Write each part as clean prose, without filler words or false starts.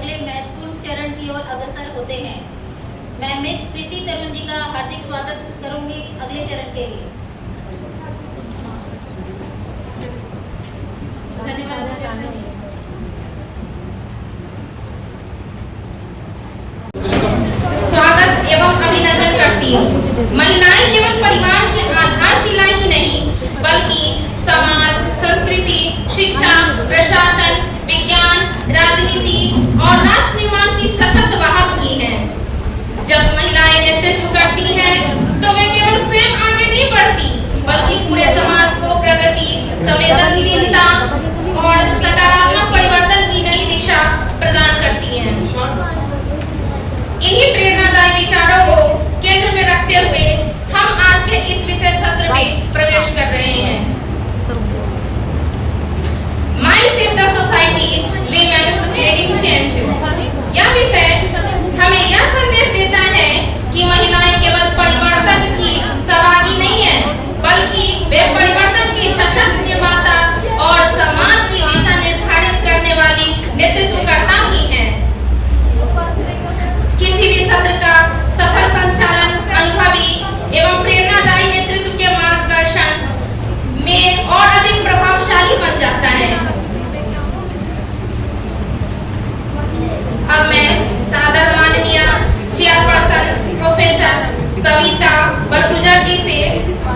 अगले महत्वपूर्ण चरण की ओर अग्रसर होते हैं। मैं मिस प्रीति तरुण जी का हार्दिक स्वागत करूंगी अगले चरण के लिए। धन्यवाद। स्वागत एवं अभिनंदन करती हूँ। महिलाएं केवल परिवार की आधारशिला ही नहीं बल्कि समाज, संस्कृति, शिक्षा, प्रशासन, विज्ञान, राजनीति और राष्ट्र निर्माण की सशक्त वाहक भी हैं। जब महिलाएं नेतृत्व करती हैं तो वे केवल स्वयं आगे नहीं बढ़ती बल्कि पूरे समाज को प्रगति, संवेदनशीलता और सकारात्मक परिवर्तन की नई दिशा प्रदान करती हैं। इन्हीं प्रेरणादायी विचारों को केंद्र में रखते हुए हम आज के इस विशेष सत्र में प्रवेश कर रहे हैं। Mindset the society women leading change. यह विषय हमें यह संदेश देता है कि महिलाएं केवल परिवर्तन की सहभागी नहीं है बल्कि वे परिवर्तन की सशक्त निर्माता और समाज की दिशा निर्धारित करने वाली नेतृत्वकर्ता भी हैं। किसी भी सत्र का सफल संचालन अनुभवी एवं प्रेरणादायी नेतृत्व के मार्गदर्शन में और अधिक प्रभावशाली बन जाता है। अब मैं सादर माननीय चेयरपर्सन प्रोफेसर सविता बरगुजर जी से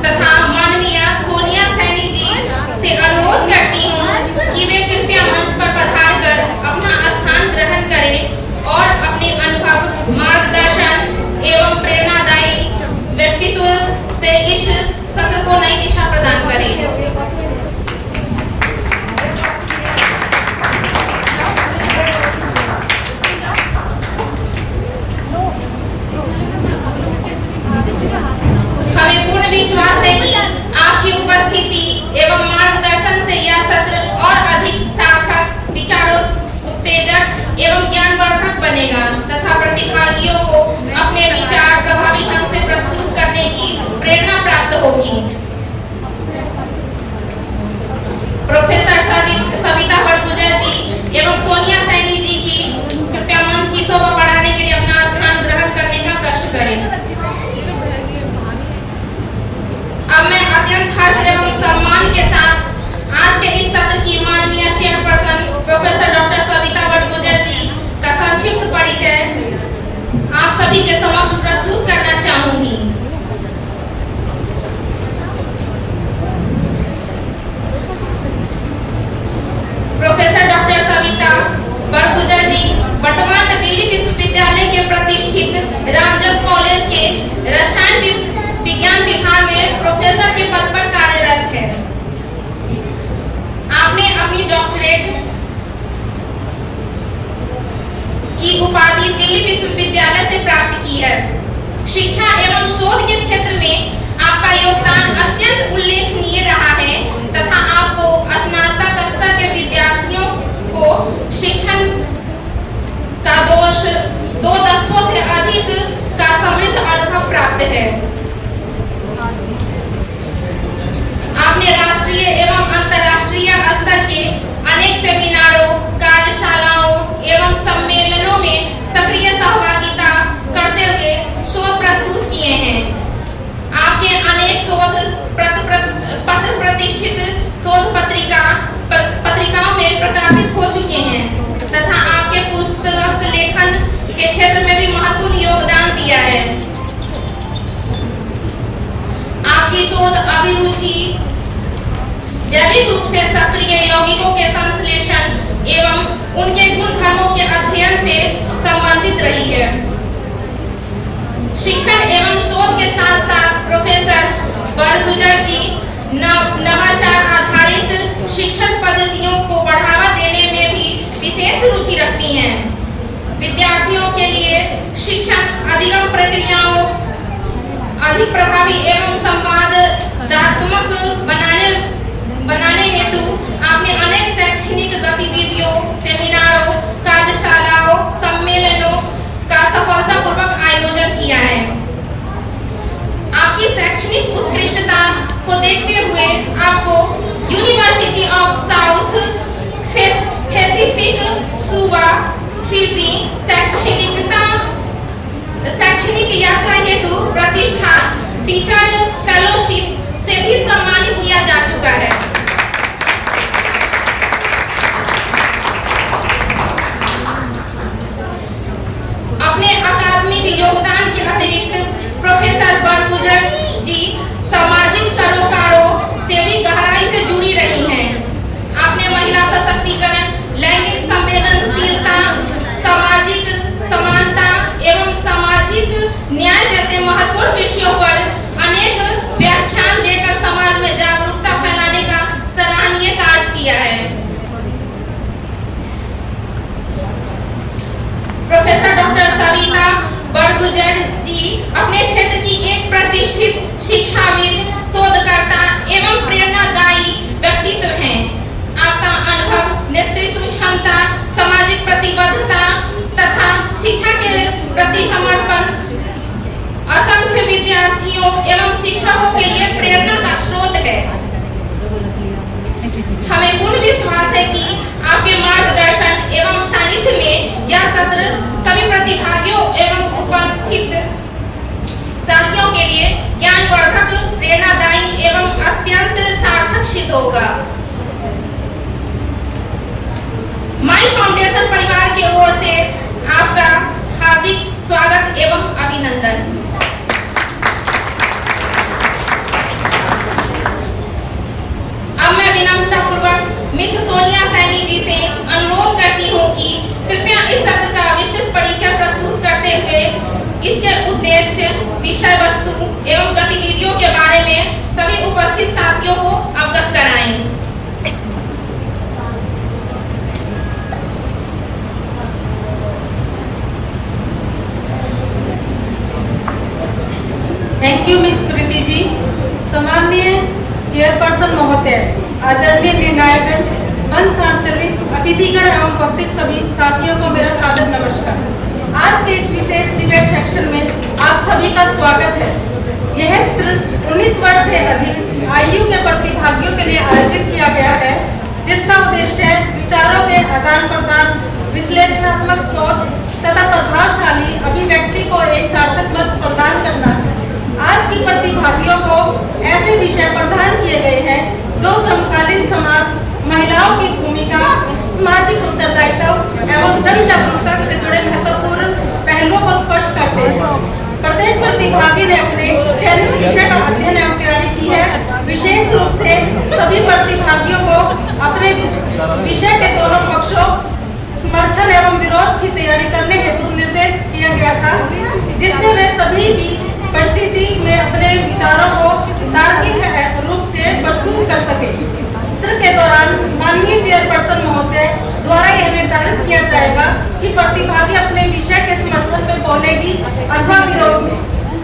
तथा माननीय सोनिया सैनी जी से अनुरोध करती हूँ कि वे कृपया मंच पर पधार कर अपना स्थान ग्रहण करें और अपने अनुभव, मार्गदर्शन एवं प्रेरणादायी व्यक्तित्व से इस सत्र को नई दिशा प्रदान करें। हमें पूर्ण विश्वास है कि आपकी उपस्थिति एवं मार्गदर्शन से यह सत्र और अधिक सार्थक, विचारों उत्तेजक एवं ज्ञानवर्धक बनेगा तथा प्रतिभागियों को अपने विचार प्रभावी ढंग से प्रस्तुत करने की प्रेरणा प्राप्त होगी। प्रोफेसर सविता बरगुजर जी एवं सोनिया सैनी जी की कृपया मंच की शोभा बढ़ाने के लिए अपना स्थान ग्रहण करने का कष्ट करें। अब मैं अत्यंत हर्ष एवं सम्मान के साथ आज के इस सत्र की माननीय चेयरपर्सन प्रोफेसर डॉक्टर सविता बरगुजर जी का संक्षिप्त परिचय आप सभी के समक्ष प्रस्तुत करना चाहूंगी। प्रोफेसर डॉक्टर सविता बरगुजर जी वर्तमान में दिल्ली विश्वविद्यालय के प्रतिष्ठित रामजस कॉलेज के रसायन विज्ञान विभाग में प्रोफेसर के पद पर कार्यरत है। आपने अपनी डॉक्टरेट की उपाधि दिल्ली विश्वविद्यालय से प्राप्त की है। शिक्षा एवं शोध के क्षेत्र में आपका योगदान अत्यंत उल्लेखनीय रहा है तथा आपको स्नातक स्तर के विद्यार्थियों को शिक्षण का दो दशकों से अधिक का समृद्ध अनुभव प्राप्त है। आपने राष्ट्रीय एवं अंतर्राष्ट्रीय स्तर के अनेक सेमिनारों, कार्यशालाओं एवं सम्मेलनों में सक्रिय सहभागिता करते हुए शोध प्रस्तुत किए हैं। आपके अनेक शोध पत्र प्रतिष्ठित शोध पत्रिकाओं में प्रकाशित हो चुके हैं तथा आपके पुस्तक लेखन के क्षेत्र में भी महत्वपूर्ण योगदान दिया है। आपकी शोध अभिरुचि जैविक रूप से सक्रिय यौगिकों के संश्लेषण एवं उनके गुणधर्मों के अध्ययन से संबंधित रही है। शिक्षण एवं शोध के साथ साथ प्रोफेसर बरगुजर जी नवाचार आधारित शिक्षण पद्धतियों को बढ़ावा देने में भी विशेष रुचि रखती हैं। विद्यार्थियों के लिए शिक्षण अधिगम प्रक्रियाओं अधिक प्रभावी एवं संवादात्मक बनाने हेतु आपने अनेक शैक्षणिक गतिविधियों, सेमिनारों, कार्यशालाओं, सम्मेलनों का सफलतापूर्वक आयोजन किया है। आपकी शैक्षणिक उत्कृष्टता को देखते हुए आपको यूनिवर्सिटी ऑफ साउथ पैसिफिक सुवा फिजी शैक्षणिक यात्रा हेतु प्रतिष्ठा टीचर फेलोशिप से भी सम्मानित किया जा चुका है। अपने अकादमिक योगदान के अतिरिक्त प्रोफेसर बरगुजर जी सामाजिक सरोकारों से भी गहराई से जुड़ी रही हैं। आपने महिला सशक्तिकरण, लैंगिक संवेदनशीलता, सामाजिक समानता एवं सामाजिक न्याय जैसे महत्वपूर्ण विषयों पर अनेक व्याख्यान देकर समाज में जागरूकता फैलाने का सराहनीय कार्य किया है। प्रोफेसर डॉक्टर सविता बरगुजर जी अपने क्षेत्र की एक प्रतिष्ठित शिक्षाविद, शोधकर्ता एवं प्रेरणादायी व्यक्तित्व हैं। आपका अनुभव, नेतृत्व क्षमता, सामाजिक प्रतिबद्धता तथा शिक्षा के प्रति समर्पण असंख्य विद्यार्थियों एवं शिक्षकों के लिए प्रेरणा का स्रोत है। हमें पूर्ण विश्वास है कि आपके मार्गदर्शन एवं सानिध्य में यह सत्र सभी प्रतिभागियों एवं उपस्थित साथियों के लिए ज्ञानवर्धक, प्रेरणादायी एवं अत्यंत सार्थक सिद्ध होगा। माई फाउंडेशन परिवार की ओर से आपका हार्दिक स्वागत एवं अभिनंदन। अब मैं विनम्रतापूर्वक मिस सोनिया सैनी जी से अनुरोध करती हूँ कि कृपया इस सत्र का विस्तृत परिचय प्रस्तुत करते हुए इसके उद्देश्य, विषय वस्तु एवं गतिविधियों के बारे में सभी उपस्थित साथियों को अवगत कराएं। Thank you miss Preeti ji. सम्माननीय चेयरपर्सन महोदय, आदरणीय निर्णायकगण, मंच संचालित अतिथिगण एवं उपस्थित सभी साथियों को मेरा सादर नमस्कार। आज के इस विशेष डिबेट सेक्शन में आप सभी का स्वागत है। यह सत्र 19 वर्ष से अधिक आयु के प्रतिभागियों के लिए आयोजित किया गया है, जिसका उद्देश्य है विचारों के आदान प्रदान, विश्लेषणात्मक सोच तथा प्रभावशाली अभिव्यक्ति को एक सार्थक मंच प्रदान करना है। आज की प्रतिभागियों को ऐसे विषय प्रदान किए गए हैं जो समकालीन समाज, महिलाओं की भूमिका, सामाजिक उत्तरदायित्व एवं जन जागरूकता से जुड़े महत्वपूर्ण पहलुओं को स्पर्श करते हैं। प्रत्येक प्रतिभागी ने अपने चयनित विषय का अध्ययन एवं तैयारी की है। विशेष रूप से सभी प्रतिभागियों को अपने विषय के दोनों पक्षों, समर्थन एवं विरोध की तैयारी करने हेतु निर्देश किया गया था, जिससे वे सभी भी परिस्थिति में अपने विचारों को तार्किक रूप से प्रस्तुत कर सके। सत्र के दौरान माननीय चेयरपर्सन महोदय द्वारा यह निर्धारित किया जाएगा कि प्रतिभागी अपने विषय के समर्थन में बोलेगी अथवा विरोध में।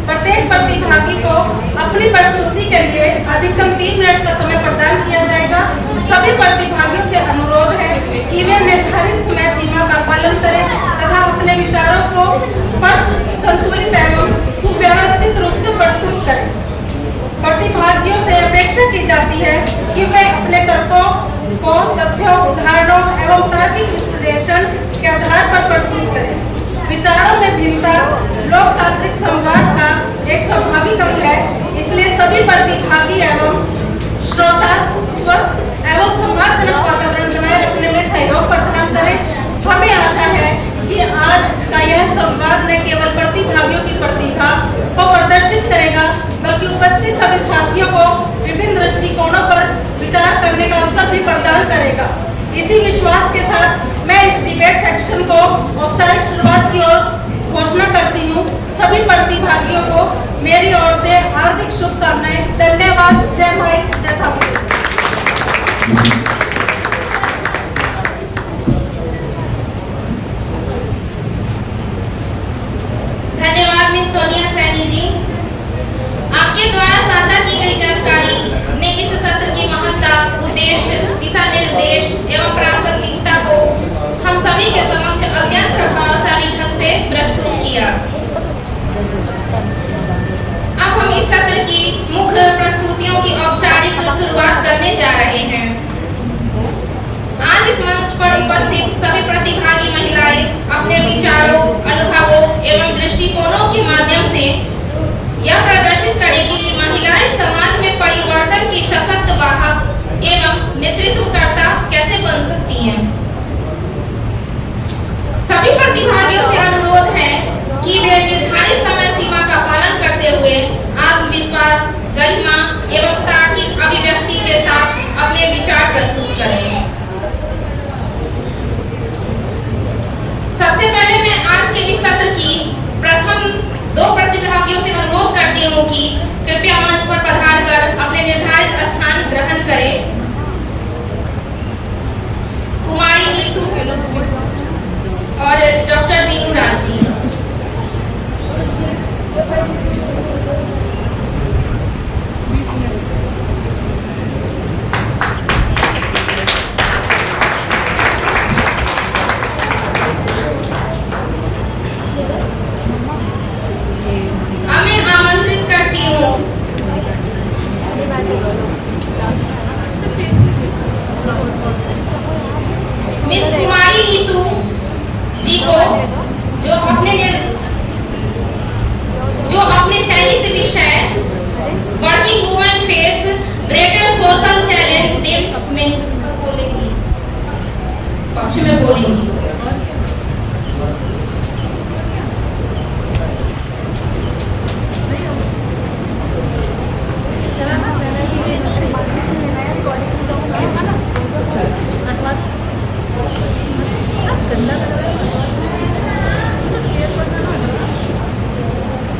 प्रत्येक प्रतिभागी को अपनी प्रस्तुति के लिए अधिकतम 3 मिनट का समय प्रदान किया जाएगा। सभी प्रतिभागियों से अनुरोध है कि वे निर्धारित समय सीमा का पालन करें तथा अपने विचारों को स्पष्ट, संतुलित एवं सुव्यवस्थित रूप से प्रस्तुत करें। प्रतिभागियों से अपेक्षा की जाती है कि वे अपने तर्कों को तथ्यों, उदाहरणों एवं तार्किक विश्लेषण के आधार पर प्रस्तुत करें। विचारों में भिन्नता लोकतांत्रिक संवाद का एक स्वाभाविक अंग है, इसलिए सभी प्रतिभागी एवं श्रोता स्वस्थ एवं सम्मानजनक वातावरण बनाए रखने में सहयोग प्रदान करें। हमें आशा है कि आज का यह संवाद न केवल प्रतिभागियों की प्रतिभा को प्रदर्शित करेगा, बल्कि उपस्थित सभी साथियों को विभिन्न दृष्टिकोणों पर विचार करने का अवसर भी प्रदान करेगा। इसी विश्वास के साथ मैं इस डिबेट सेक्शन को औपचारिक शुरुआत की ओर घोषणा करती हूँ। सभी प्रतिभागियों को मेरी ओर से हार्दिक शुभकामनाएं। धन्यवाद। जय भाई, जय साथी। धन्यवाद मिस सोनिया सैनी जी। आपके द्वारा साझा की गई जानकारी ने इस सत्र की महत्ता, उद्देश्य, दिशा निर्देश एवं प्रासंगिकता को हम सभी के समक्ष अत्यंत प्रभावशाली ढंग से प्रस्तुत किया। अब हम इस सत्र की मुख्य प्रस्तुतियों की औपचारिक शुरुआत करने जा रहे हैं। आज इस मंच पर उपस्थित सभी प्रतिभागी महिलाएं महिलाएं अपने विचारों, अनुभवों एवं दृष्टिकोणों के माध्यम से यह प्रदर्शित करेगी कि महिलाएं समाज में परिवर्तन की सशक्त वाहक एवं नेतृत्वकर्ता कैसे बन सकती हैं। सभी प्रतिभागियों से अनुरोध है कि वे निर्धारित समय सीमा का पालन करते हुए आत्मविश्वास, गरिमा एवं तार्किक अभिव्यक्ति के साथ अपने विचार प्रस्तुत करें। सबसे पहले मैं आज के इस सत्र की प्रथम 2 प्रतिभागियों से अनुरोध करती हूँ कि कृपया मंच पर पधार कर अपने निर्धारित स्थान ग्रहण करें। कुमारी नीतू और डॉक्टर बीनू राज जी। अब मैं आमंत्रित करती हूँ मिस कुमारी नीतू जी को जो अपने चयनित विषय working women face greater social challenge में बोलेंगी, पक्ष में बोलेंगी।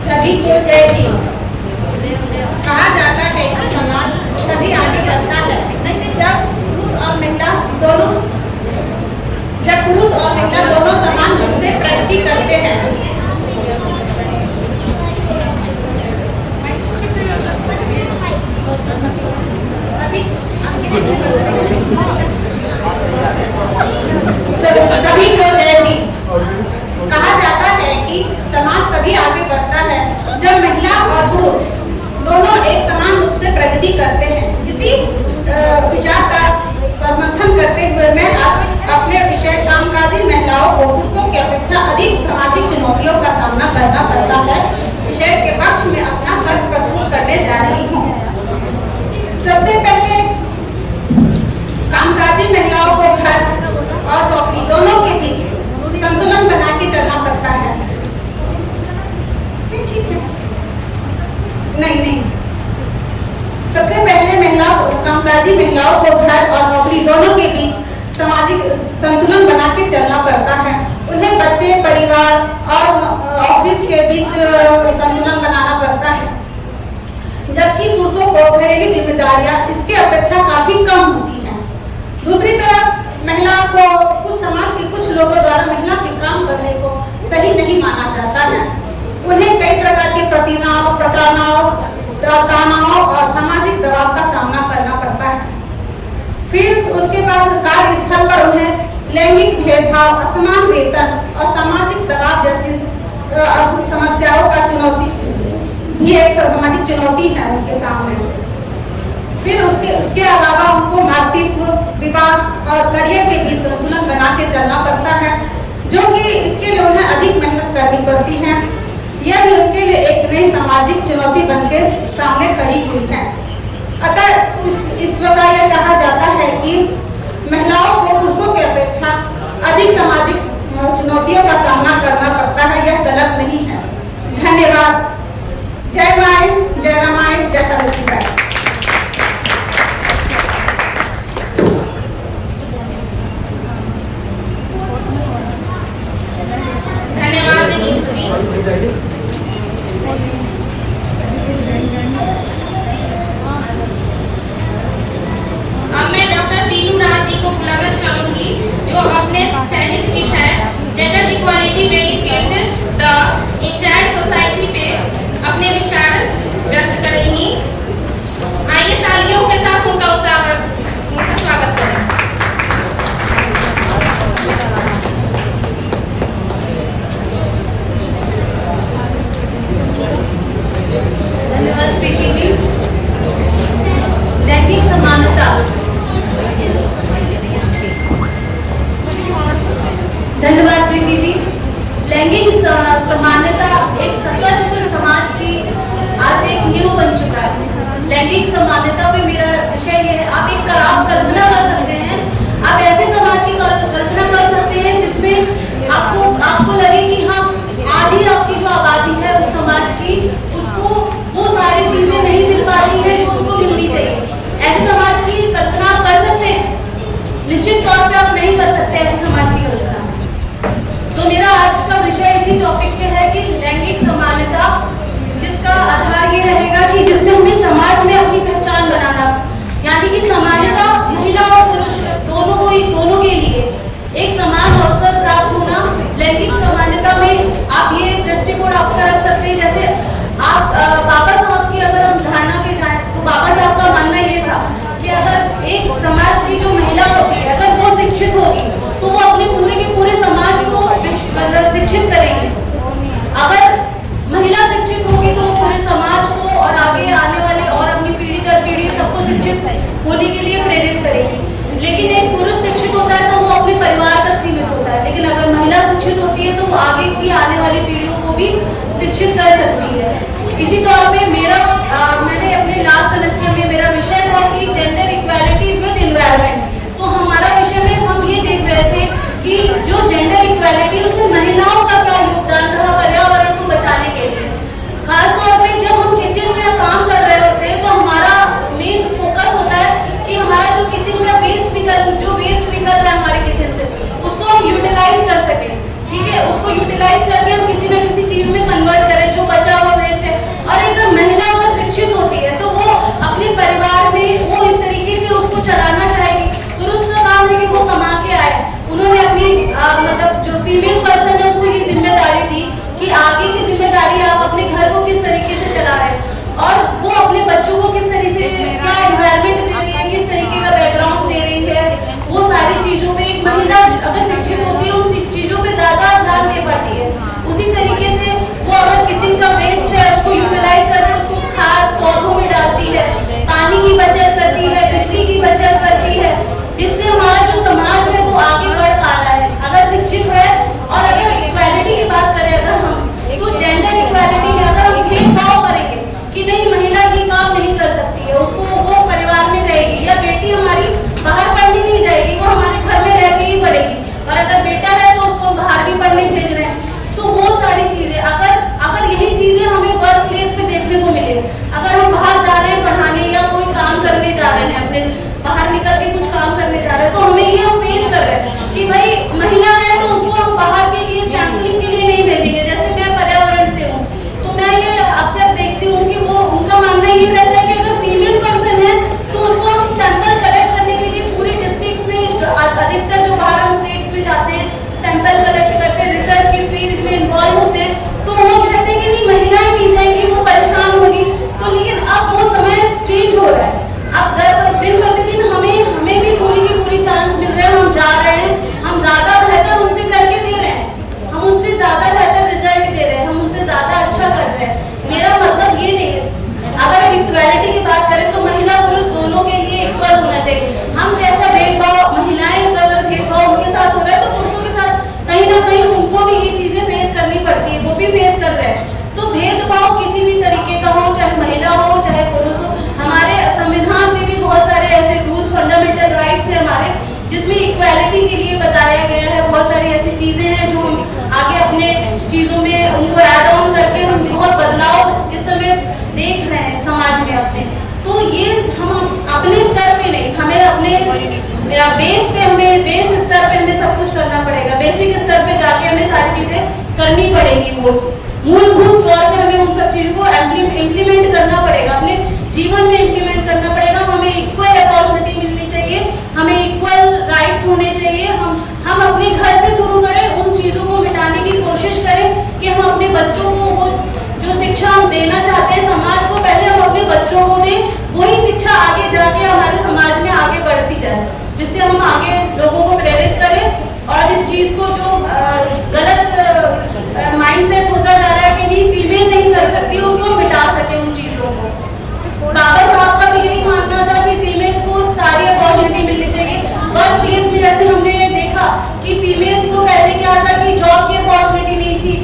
सभी को जय हिंद। कहा जाता है कि समाज तभी आगे बढ़ता है जब पुरुष और महिला दोनों समान रूप से प्रगति करते हैं। सभी को जय हिंद। कहा जाता है कि समाज तभी आगे बढ़ता है जब महिला और पुरुष दोनों एक समान रूप से प्रगति करते हैं। इसी विचार का समर्थन करते हुए मैं अपने विषय कामकाजी महिलाओं को पुरुषों की अपेक्षा अधिक सामाजिक चुनौतियों का सामना करना पड़ता है विषय के पक्ष में अपना तर्क प्रस्तुत करने जा रही हूँ। सबसे पहले कामकाजी महिलाओं को घर और नौकरी दोनों के बीच संतुलन बना के चलना पड़ता है। ठीक है? नहीं। सबसे पहले कामकाजी महिलाओं को घर और नौकरी दोनों के बीच सामाजिक संतुलन बना के चलना पड़ता है। उन्हें बच्चे, परिवार और ऑफिस के बीच संतुलन बनाना पड़ता है, जबकि पुरुषों को घरेलू जिम्मेदारियां इसके अपेक्षा काफी कम होती है। दूसरी तरफ महिला को समाज के कुछ लोगों द्वारा महिला के काम करने को सही नहीं माना जाता है। उन्हें कई प्रकार के प्रताड़नाओं और सामाजिक दबाव का सामना करना पड़ता है। फिर उसके बाद कार्यस्थल पर उन्हें लैंगिक भेदभाव, असमान वेतन और सामाजिक दबाव जैसी समस्याओं का भी एक सामाजिक चुनौती है उनके सामने। फिर उसके अलावा उनको मातृत्व, विवाह और करियर के बीच संतुलन बना के चलना पड़ता है, जो कि इसके लिए उन्हें अधिक मेहनत करनी पड़ती है। यह भी उनके लिए एक नई सामाजिक चुनौती बनके सामने खड़ी हुई है। अतः इस प्रकार यह कहा जाता है कि महिलाओं को पुरुषों की अपेक्षा अधिक सामाजिक चुनौतियों का सामना करना पड़ता है। यह गलत नहीं है। धन्यवाद। जय माए, जय रामायण, जय सावित्रीबाई। धन्यवाद नीतू जी। अब मैं डॉक्टर बीनू राज जी को बुलाना चाहूंगी, जो अपने चयनित विषय gender equality benefit the entire society पे लैंगिक समानता एक सशक्त समाज की आज एक नींव बन चुका है। लैंगिक समानता पे मेरा विषय ये है, आप कल्पना कर सकते हैं, आप ऐसे समाज की कल्पना कर सकते हैं जिसमें आपको लगे कि हाँ, आधी आपकी जो आबादी है उस समाज की, उसको वो सारी चीजें नहीं मिल पा रही है जो उसको मिलनी चाहिए। ऐसे समाज की कल्पना आप कर सकते हैं? निश्चित तौर पे आप नहीं कर सकते ऐसे समाज की कल्पना। तो मेरा आज का विषय इसी टॉपिक पे है कि लैंगिक समानता, जिसका आधार ये रहेगा कि जिसमें हमें समाज में अपनी पहचान बनाना, यानी कि समानता महिला और पुरुष दोनों के लिए एक समान अवसर प्राप्त होना। लैंगिक समानता में आप ये दृष्टिकोण आपका रख सकते हैं, जैसे आप बाबा साहब की अगर हम धारणा पे जाएं तो बाबा साहब का मानना ये था कि अगर एक समाज की जो महिला होती है, अगर वो शिक्षित होगी तो वो अपने पूरे के पूरे समाज को मतलब शिक्षित करेगी। अगर महिला शिक्षित होगी तो वो पूरे समाज को और आगे आने वाले और अपनी पीढ़ी दर पीढ़ी सबको शिक्षित होने के लिए प्रेरित करेगी। लेकिन एक पुरुष शिक्षित होता है तो वो अपने परिवार तक सीमित होता है, लेकिन अगर महिला शिक्षित होती है तो वो आगे की आने वाली पीढ़ियों को भी शिक्षित कर सकती है। इसी तौर पे मैंने अपने लास्ट सेमेस्टर में मेरा विषय था कि जेंडर इक्वालिटी विद एनवायरनमेंट। तो हमारा विषय में हम ये देख रहे थे कि जो जेंडर इक्वालिटी, उसमें महिलाओं का क्या योगदान रहा पर्यावरण को बचाने के लिए। खासतौर पे जब हम किचन में काम कर रहे होते हैं तो हमारा मेन फोकस होता है कि हमारा जो किचन का वेस्ट निकल रहा है हमारे किचन से, उसको हम यूटिलाइज कर सकें। ठीक है, उसको यूटिलाइज करके हम किसी न किसी चीज में कन्वर्ट करें जो बचा हुआ वेस्ट है। और अगर महिला अगर शिक्षित होती है तो वो अपने परिवार में वो इस तरीके से उसको चलाना चाहेगी। पुरुष का काम है कि वो कमा के आए, उन्होंने अपनी मतलब जो फीमेल पर्सन है उसको ये जिम्मेदारी दी कि आगे की जिम्मेदारी आप अपने घर को किस तरीके से चला रहे हैं और वो अपने बच्चों को किस तरीके से क्या एनवायरनमेंट दे रही है, किस तरीके का बैकग्राउंड दे रही है। वो सारी चीजों पे एक महिला अगर शिक्षित होती है उन चीजों पे ज्यादा ध्यान दे पाती है। उसी तरीके से वो अगर किचन का वेस्ट है उसको यूटिलाइज करके उसको खाद पौधों में डालती है, पानी की बचत करती है, बिजली की बचत करती है, जिससे हमारा जो समाज है वो आगे बढ़ पा रहा है अगर शिक्षित है। और अगर इक्वालिटी की बात करें अगर हम, तो जेंडर इक्वालिटी में अगर हम भेदभाव करेंगे कि नहीं महिला ये काम नहीं कर सकती है, उसको वो परिवार में रहेगी, या बेटी हमारी बाहर पढ़ने नहीं जाएगी, वो हमारे घर में रह के ही पढ़ेगी, और अगर बेटा है तो उसको बाहर भी पढ़ने भेज रहे हैं। तो वो सारी चीजें अगर यही चीजें हमें वर्क प्लेस पे देखने को मिले, अगर हम बाहर जा रहे हैं पढ़ाने या कोई काम करने जा रहे हैं, अपने बाहर निकल के कुछ काम करने जा रहे हैं, तो हमें ये हम फेस कर रहे हैं कि भाई महिला है तो उसको हम बाहर के लिए सैम्पलिंग के लिए नहीं भेजेंगे। जैसे मैं पर्यावरण से हूँ तो मैं ये अक्सर देखती हूँ कि वो उनका मानना ये रहता है कि अगर फीमेल पर्सन है तो उसको हम सैंपल कलेक्ट करने के लिए पूरे डिस्ट्रिक्ट्स में, अधिकतर जो बाहर हम स्टेट्स में जाते हैं सैंपल कलेक्ट करते हैं, रिसर्च की फील्ड में इन्वॉल्व होते हैं, तो वो कहते हैं कि नहीं महिलाएं नहीं जाएंगी, वो परेशान होगी। तो लेकिन अब वो समय चेंज हो रहा है, अब दिन प्रतिदिन हमें भी पूरी की पूरी चांस मिल रहे हैं, हम जा रहे हैं, हम ज्यादा बेहतर उनसे करके दे रहे हैं, हम उनसे ज्यादा बेहतर रिजल्ट दे रहे हैं, हम उनसे ज्यादा अच्छा कर रहे हैं। मेरा मतलब ये नहीं है, अगर हम इक्वालिटी की बात करें तो महिला पुरुष दोनों के लिए इक्वल होना चाहिए। हम जैसा भेदभाव महिलाएं अगर भेदभाव उनके साथ हो रहा है तो पुरुषों के साथ कहीं ना कहीं उनको भी ये चीजें फेस करनी पड़ती है, वो भी फेस कर रहे हैं। तो भेदभाव किसी भी तरीके का हो, चाहे महिला हो चाहे पुरुष हो, हमारे संविधान में भी बहुत सारे ऐसे रूल फंडामेंटल राइट्स है हमारे, जिसमें इक्वालिटी के लिए बताया गया है। बहुत सारी ऐसी चीजें हैं जो हम आगे अपने चीजों में उनको ऐड ऑन करके हम बहुत बदलाव इस समय देख रहे हैं समाज में अपने। तो ये हम अपने स्तर पे नहीं, हमें अपने बेस स्तर पे हमें सब कुछ करना पड़ेगा, बेसिक स्तर पे जाके हमें सारी चीजें करनी पड़ेगी। वो मूलभूत तौर पे हमें उन सब चीजों को इम्प्लीमेंट करना पड़ेगा, अपने जीवन में इम्प्लीमेंट करना पड़ेगा। हमें इक्वल अपॉर्चुनिटी मिलनी चाहिए, हमें इक्वल राइट्स होने चाहिए। हम अपने घर से शुरू करें, उन चीजों को मिटाने की कोशिश करें कि हम अपने बच्चों को वो जो शिक्षा हम देना चाहते हैं समाज को, पहले हम अपने बच्चों को दें, वही शिक्षा आगे जाके हमारे समाज में आगे बढ़ती जाए, जिससे हम आगे लोगों को प्रेरित करें और इस चीज को जो गलत माइंडसेट होता जा रहा है कि नहीं फीमेल नहीं कर सकती, उसको मिटा सके उन चीजों को। बाबा साहब का भी यही मानना था कि फीमेल को सारी अपॉर्चुनिटी मिलनी चाहिए। वर्क प्लेस में जैसे हमने देखा कि फीमेल्स को पहले क्या था कि जॉब की अपॉर्चुनिटी नहीं थी,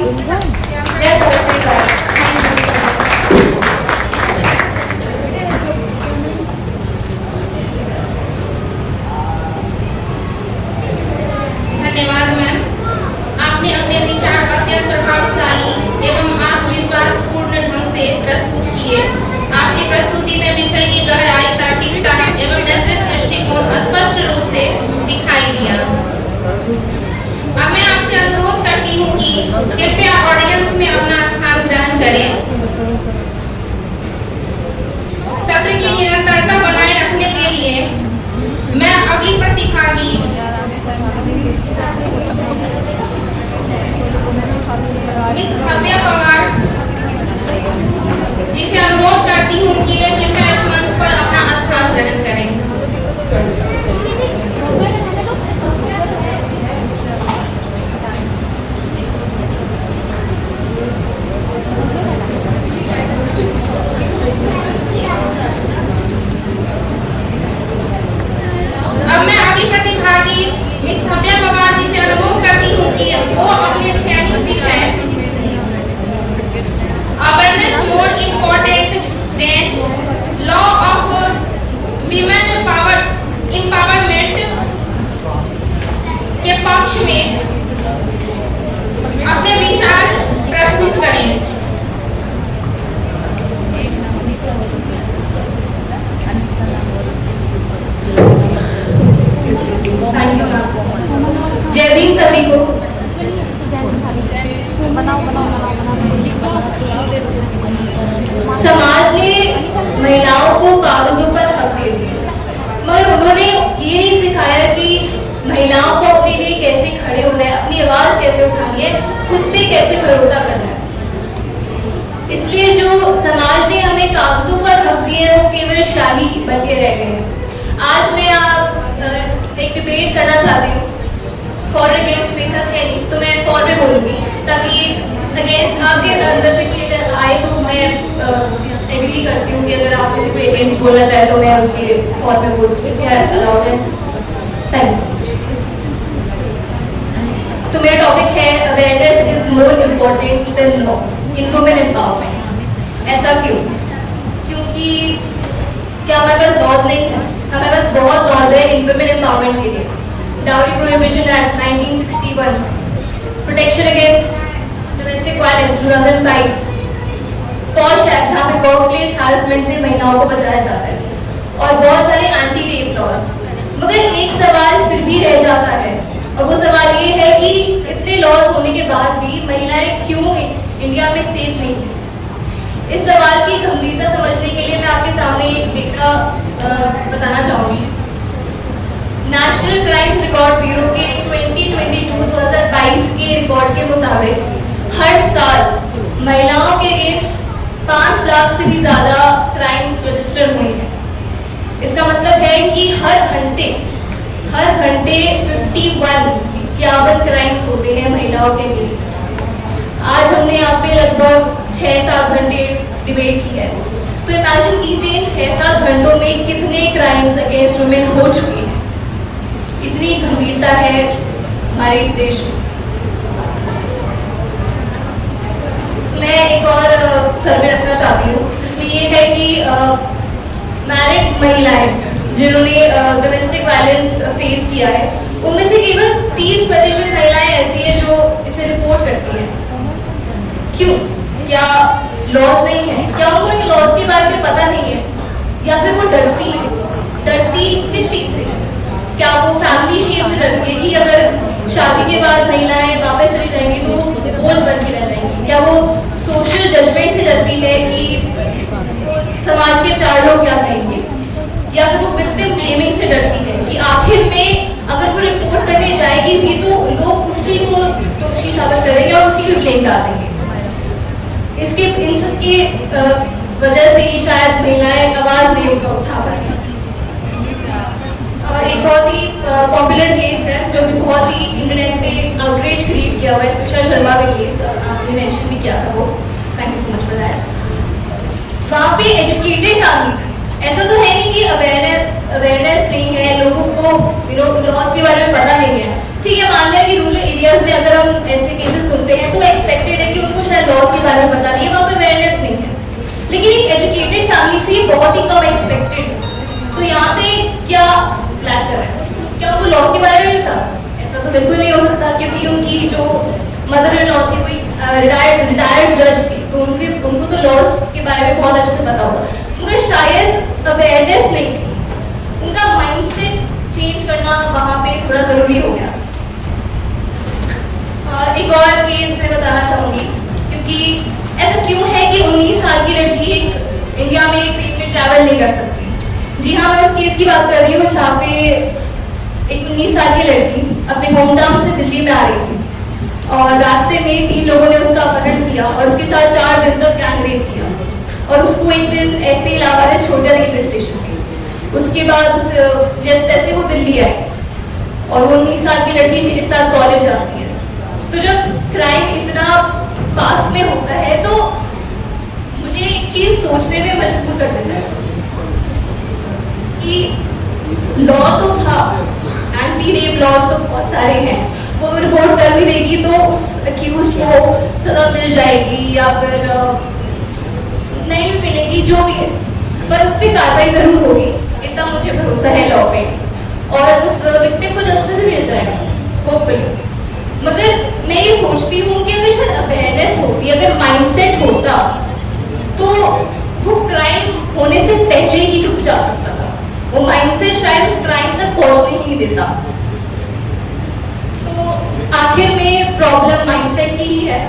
जय सावित्री बाई। धन्यवाद मैम। आपने अपने विचार अत्यंत प्रभावशाली एवं आत्मविश्वासपूर्ण ढंग से प्रस्तुत किए। आपकी प्रस्तुति में विषय की गहराई, तार्किकता एवं नेतृत्व दृष्टिकोण स्पष्ट रूप से दिखाई दिया। अब मैं आपसे अनुरोध करती हूँ कि कृपया ऑडियंस में अपना स्थान ग्रहण करें। सत्र की निरंतरता बनाए रखने के लिए मैं अगली प्रतिभागी मिस भव्या पवार जी से अनुरोध करती हूँ कि वे कृपया इस मंच पर अपना स्थान ग्रहण करें। अब मैं अगली प्रतिभागी मिस भव्या पवार जी से अनुरोध करती हूँ कि वो अपने चयनित विषय awareness more important then law of women empowerment के पक्ष में अपने विचार प्रस्तुत करें। जय भीम सभी को। समाज ने महिलाओं को कागजों पर हक दे दिए, मगर उन्होंने ये नहीं सिखाया कि महिलाओं को अपने लिए कैसे खड़े होना है, अपनी आवाज कैसे उठानी है, खुद पे कैसे भरोसा करना है। इसलिए जो समाज ने हमें कागजों पर हक दिए हैं वो केवल शाही बन के रह गए हैं। आज मैं एक डिबेट करना चाहती हूँ। फॉर अगेंस्ट मेरे साथ है नहीं तो मैं फॉर में बोलूँगी, ताकि अगेंस्ट आपके अंदर से कोई अगर आए तो मैं एग्री करती हूँ कि अगर आप में से कोई अगेंस्ट बोलना चाहे तो मैं उसके फॉर में बोल सकती हूँ। अलाउड है। Thank you so much. तो मेरा टॉपिक है awareness is more important then law in women empowerment. ऐसा क्यों? क्योंकि क्या हमारे पास लॉज नहीं है? हमारे पास बहुत लॉज है इन वुमेन एम्पावरमेंट के लिए। Dowry prohibition act 1961, protection against domestic violence 2005, posh act जहाँ पे वर्क प्लेस हैरेसमेंट से महिलाओं को बचाया जाता है, और बहुत सारे एंटी रेप लॉज। मगर एक सवाल फिर भी रह जाता है, और वो सवाल ये है कि इतने लॉज होने के बाद भी महिलाएं क्यों इंडिया में सेफ नहीं है? इस सवाल की गंभीरता समझने के लिए मैं आपके सामने एक डेटा बताना चाहूँगी। नेशनल क्राइम्स रिकॉर्ड ब्यूरो के 2022 के रिकॉर्ड के मुताबिक हर साल महिलाओं के अगेंस्ट 5 लाख से भी ज़्यादा क्राइम्स रजिस्टर हुए हैं। इसका मतलब है कि हर घंटे 51 क्राइम्स होते हैं महिलाओं के अगेंस्ट। आज हमने यहाँ पे लगभग 6-7 घंटे डिबेट की है, तो इमेजिन कीजिए इन 6-7 घंटों में कितने क्राइम्स अगेंस्ट वुमेन हो चुके हैं। इतनी गंभीरता है हमारे इस देश में। मैं एक और सर्वे रखना चाहती हूँ जिसमें ये है कि मैरिड महिलाएं जिन्होंने डोमेस्टिक वायलेंस फेस किया है, उनमें से केवल 30% महिलाएं ऐसी हैं जो इसे रिपोर्ट करती हैं। क्यों? क्या लॉज नहीं है? क्या उनको इन लॉज के बारे में पता नहीं है, या फिर वो डरती है? डरती किस चीज़ से? क्या वो फैमिली शेम से डरती है कि अगर शादी के बाद महिलाएं वापस चली जाएंगी तो बोझ बन के रह जाएंगी? या वो सोशल जजमेंट से डरती है कि वो समाज के 4 लोग क्या कहेंगे? या फिर वो विक्टिम ब्लेमिंग से डरती है कि आखिर में अगर वो रिपोर्ट करने जाएगी भी तो लोग उसी को दोषी साबित करेंगे और उसी पे ब्लेम डाल देंगे। इन सब की वजह से ही शायद महिलाएं आवाज़ नहीं उठा पाती। एक बहुत ही पॉपुलर केस है जो भी बहुत ही इंटरनेट पे आउटरीच क्रिएट किया हुआ है, तुषार शर्मा का केस, आपने मेंशन भी किया था वो। Thank you so much for that. वहाँ पे एजुकेटेड फैमिली थी। ऐसा तो है नहीं कि अवेयरनेस नहीं है, लोगों को लॉज के बारे में पता नहीं है। ठीक है, मान लिया कि रूरल एरियाज में अगर हम ऐसे केसेस सुनते हैं तो एक्सपेक्टेड बारे में पता नहीं है, वहाँ पे अवेयरनेस नहीं है। लेकिन एक एजुकेटेड फैमिली से बहुत ही कम एक्सपेक्टेड है। तो यहाँ पे क्या लैक कर रहा है? क्या उनको लॉस के बारे में नहीं था? ऐसा तो बिल्कुल नहीं हो सकता, क्योंकि उनकी जो मदर इन लॉ थी वो रिटायर्ड जज थी, तो उनको तो लॉस के बारे में बहुत अच्छे से पता होगा, मगर शायद अवेयरनेस नहीं थी। उनका माइंडसेट चेंज करना वहाँ पे थोड़ा ज़रूरी हो गया। एक और केस मैं बताना चाहूँगी, क्योंकि ऐसा क्यों है कि 19 साल की लड़की एक इंडिया में ट्रेन में ट्रैवल नहीं कर सकती। जी हाँ, मैं उस केस की बात कर रही हूँ जहाँ पे एक 19 साल की लड़की अपने होम टाउन से दिल्ली में आ रही थी और रास्ते में 3 लोगों ने उसका अपहरण किया और उसके साथ 4 दिन तक गैंग रेप किया और उसको एक दिन ऐसे ही लावारिस छोड़ दिया रेलवे स्टेशन पे। उसके बाद जैसे तैसे वो दिल्ली आई और वो 19 साल की लड़की मेरे साथ कॉलेज आती है। तो जब क्राइम इतना पास में होता है तो मुझे एक चीज़ सोचने में मजबूर कर देता है कि लॉ तो था, एंटी रेप लॉज तो बहुत सारे हैं, वो रिपोर्ट कर भी देगी तो उस अक्यूज्ड को सजा मिल जाएगी या फिर नहीं भी मिलेगी, जो भी है, पर उस पर कार्रवाई ज़रूर होगी, इतना मुझे भरोसा है लॉ पे, और उस विक्टिम को जस्टिस मिल जाएगा होपफुली। मगर मैं ये सोचती हूँ कि अगर शायद अवेयरनेस होती, अगर माइंडसेट होता, तो वो क्राइम होने से पहले ही रुक जा सकता था। वो माइंडसेट शायद उस क्राइम तक पहुँचने ही नहीं देता। तो आखिर में प्रॉब्लम माइंडसेट की ही है,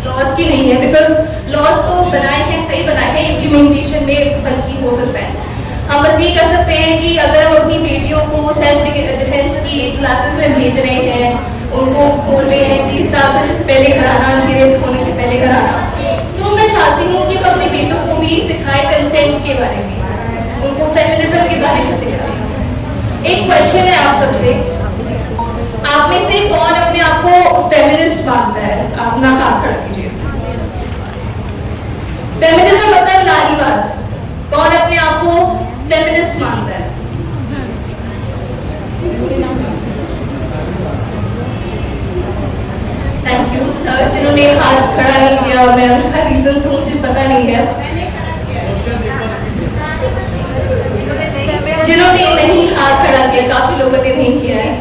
लॉज की नहीं है, बिकॉज लॉज तो बनाए हैं, सही बनाए हैं, इम्प्लीमेंटेशन में बल्कि हो सकता है। हम बस ये कर सकते हैं कि अगर हम अपनी बेटियों को सेल्फ डिफेंस की क्लासेस में भेज रहे हैं, उनको बोल रहे हैं कि 7 बजे से पहले घर आना, अंधेरे से होने से पहले घर आना, तो मैं चाहती हूँ कि वो अपने बेटों को भी सिखाए कंसेंट के बारे में, उनको फेमिनिज्म के बारे में सिखाए। एक क्वेश्चन है आप सबसे, आप में से कौन अपने आप को फेमिनिस्ट मानता है? अपना हाथ खड़ा कीजिए। फेमिनिज्म मतलब नारीवाद, कौन अपने आप को फेमिनिस्ट मानता है? Thank you. जिन्होंने हाथ खड़ा नहीं किया, मैं उनका रीजन तो मुझे पता नहीं है। जिन्होंने नहीं हाथ खड़ा किया, काफी लोगों ने नहीं किया है,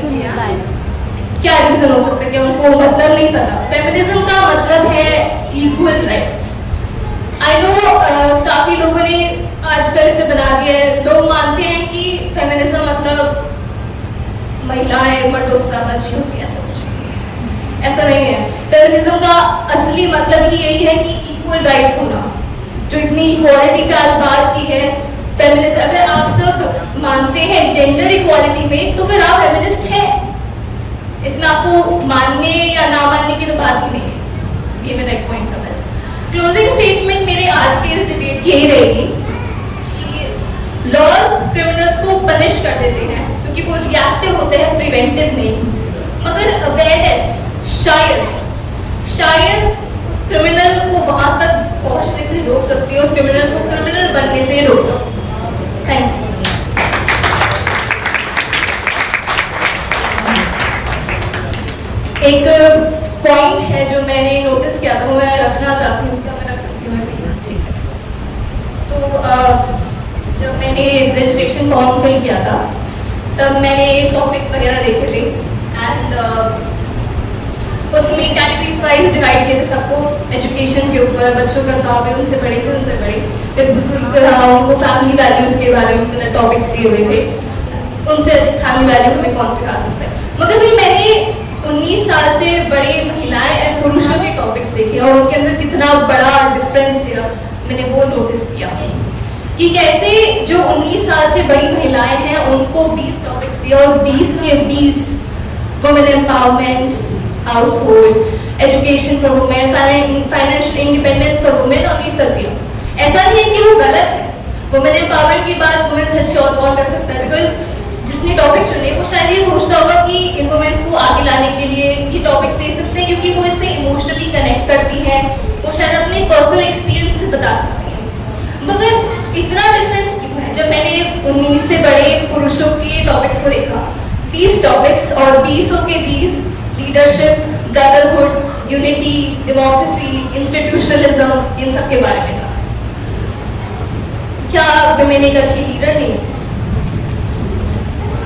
क्या रीजन हो सकता है? कि उनको मतलब नहीं पता। फेमिनिज्म का मतलब है इक्वल राइट्स। आई नो काफी लोगों ने आजकल इसे बना दिया है, लोग मानते हैं कि फेमिनिज्म मतलब महिलाएं मर्दों से ज्यादा अच्छी होती है, ऐसा कुछ नहीं, ऐसा नहीं है। फेमिनिज्म का असली मतलब ही यही है कि इक्वल राइट्स होना। जो इतनी इक्वालिटी पे आज बात की है, फेमिनिस्ट, अगर आप सब मानते हैं जेंडर इक्वालिटी में, तो फिर आप फेमिनिस्ट हैं। इसमें आपको मानने या ना मानने की तो बात ही नहीं है। ये मेरा एक पॉइंट था बस। क्लोजिंग स्टेटमेंट मेरे आज के इस डिबेट की यही रहेगी कि लॉज क्रिमिनल्स को पनिश कर देते हैं क्योंकि वो रिएक्टिव होते हैं, प्रिवेंटिव नहीं। मगर अवेयरनेस शायद उस क्रिमिनल को वहां तक पहुंचने से रोक सकती है, उस क्रिमिनल को क्रिमिनल बनने से रोक सकती है। Thank you. एक पॉइंट है जो मैंने नोटिस किया था, वो मैं रखना चाहती हूँ, क्या मैं रख सकती हूँ? ठीक है। तो जब मैंने रजिस्ट्रेशन फॉर्म फिल किया था, तब मैंने टॉपिक्स वगैरह देखे थे एंड उसमें कैटेगरीज वाइज डिवाइड किए थे सबको। एजुकेशन के ऊपर बच्चों का था, फिर उनसे बड़े, फिर बुजुर्ग रहा, उनको फैमिली वैल्यूज़ के बारे में मैंने टॉपिक्स दिए हुए थे, उनसे अच्छी फैमिली वैल्यूज़ हमें कौन सिखा सकता है। मगर फिर मैंने 19 साल से बड़े महिलाएं और पुरुषों के टॉपिक्स देखे और उनके अंदर कितना बड़ा डिफरेंस था, मैंने वो नोटिस किया कि कैसे जो 19 साल से बड़ी महिलाएं हैं उनको 20 टॉपिक्स दिए और 20 के 20 women empowerment, house hold, education for women, financial independence for women, और ये सब दिया। ऐसा नहीं है कि वो गलत है, वुमेन एम्पावरमेंट के बाद वुमेन से अच्छी और कौन कर सकता है? बिकॉज जिसने टॉपिक चुने वो शायद ये सोचता होगा कि इन वुमेन्स को आगे लाने के लिए ये टॉपिक्स दे सकते हैं क्योंकि वो इससे इमोशनली कनेक्ट करती हैं, वो शायद अपने पर्सनल एक्सपीरियंस से बता सकती हैं। मगर इतना डिफरेंस क्यों है? जब मैंने 19 से बड़े पुरुषों के टॉपिक्स को देखा, 20 टॉपिक्स और 20 के 20 leadership, brotherhood, unity, democracy, institutionalism, इन सब के बारे में था। क्या वुमेन एक अच्छी लीडर नहीं?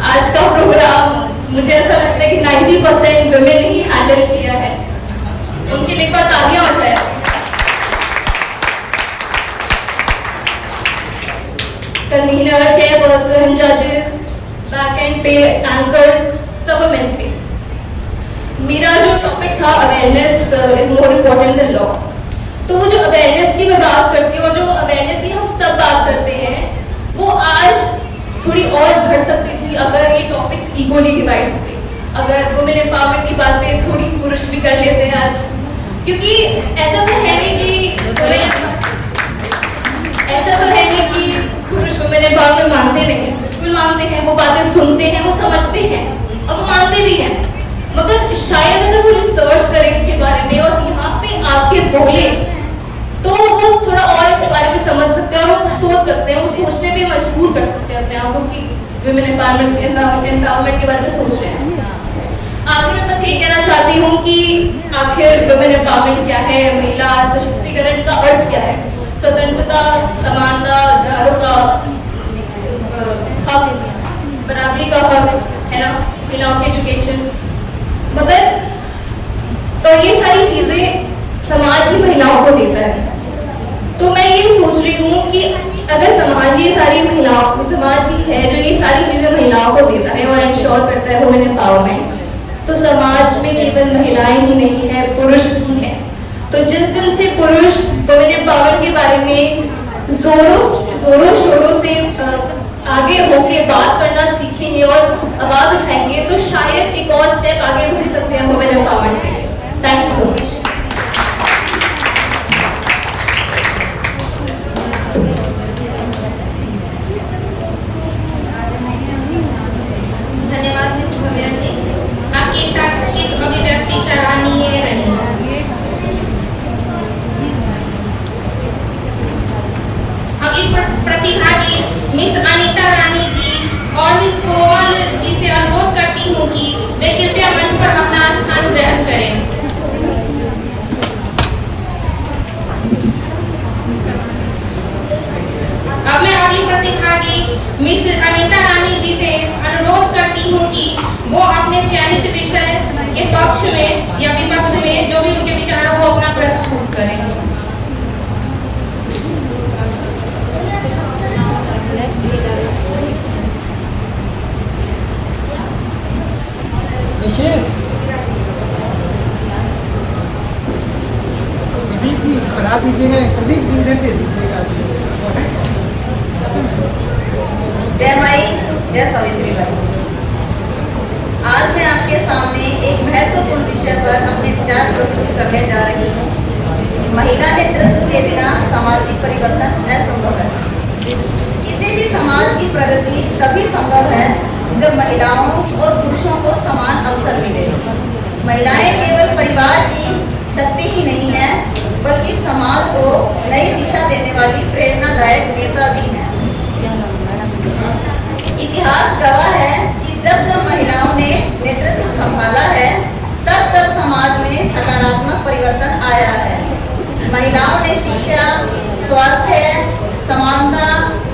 आज का प्रोग्राम मुझे ऐसा लगता है कि 90% वुमेन ही हैंडल किया है। उनके लिए एक बार तालियां हो जाए। कन्वीनर, चेयरपर्सन, जजेस, बैक एंड पे एंकर्स, सब वुमेन थे। मेरा जो टॉपिक था awareness is more important then law. तो वो जो अवेयरनेस की मैं बात करती हूँ और जो अवेयरनेस की हम सब बात करते हैं, वो आज थोड़ी और बढ़ सकती थी अगर ये टॉपिक्स इक्वली डिवाइड होते, अगर वुमेन एम्पावरमेंट की बातें थोड़ी पुरुष भी कर लेते हैं आज। क्योंकि ऐसा तो है नहीं कि पुरुष वुमेन एम्पावरमेंट मानते नहीं, बिल्कुल मानते हैं, वो बातें सुनते हैं, वो समझते हैं और वो मानते भी हैं। मगर शायद अगर वो रिसर्च करे इसके बारे में और यहाँ पे आके बोले तो वो थोड़ा और इस बारे में समझ सकते हैं और वो सोच सकते हैं, वो सोचने पे मजबूर कर सकते हैं अपने आप को कि वुमेन एम्पावरमेंट के बारे में सोच रहे हैं। आखिर में बस ये कहना चाहती हूँ कि आखिर वुमेन एम्पावरमेंट क्या है, महिला सशक्तिकरण का अर्थ क्या है, स्वतंत्रता, समानता, अधिकारों का हक, बराबरी का हक है ना, महिलाओं की एजुकेशन। मगर तो ये सारी चीजें समाज ही महिलाओं को देता है। तो मैं ये सोच रही हूँ कि अगर समाज ये सारी महिलाओं, समाज ही है जो ये सारी चीजें महिलाओं को देता है और इंश्योर करता है वुमेन एम्पावरमेंट, तो समाज में केवल महिलाएं ही नहीं है, पुरुष भी है। तो जिस दिन से पुरुष वुमेन एम्पावरमेंट के बारे में जोरों शोरों से आगे होके बात करना सीखेंगे और आवाज उठाएंगे, तो शायद एक और स्टेप आगे बढ़ सकते हैं वुमेन एम्पावरमेंट के लिए। Thank you so much. धन्यवाद मिस भव्या जी, आपकी तार्किक अभिव्यक्ति सराहनीय रही। अगली प्रतिभागी मिस अनीता रानी जी और मिस कोमल जी से अनुरोध करती हूँ कि वे कृपया मंच पर अपना स्थान ग्रहण करें। अब मैं अगली प्रतिभागी मिस अनीता रानी जी से अनुरोध करती हूँ कि वो अपने चयनित विषय के पक्ष में या विपक्ष में जो भी उनके विचार हो वो अपना प्रस्तुत करें। प्रदीप जी बना दीजिएगा, प्रदीप जी इधर दे दीजिएगा। जय माई, जय सावित्री बाई। आज मैं आपके सामने एक महत्वपूर्ण विषय पर अपने विचार प्रस्तुत करने जा रही हूँ। महिला नेतृत्व के बिना सामाजिक परिवर्तन असंभव है। किसी भी समाज की प्रगति तभी संभव है जब महिलाओं और पुरुषों को समान अवसर मिले। महिलाएं केवल परिवार की शक्ति ही नहीं है, बल्कि समाज को नई दिशा देने वाली प्रेरणादायक नेता भी हैं। इतिहास गवाह है कि जब जब महिलाओं ने नेतृत्व संभाला है, तब तब समाज में सकारात्मक परिवर्तन आया है। महिलाओं ने शिक्षा, स्वास्थ्य, समानता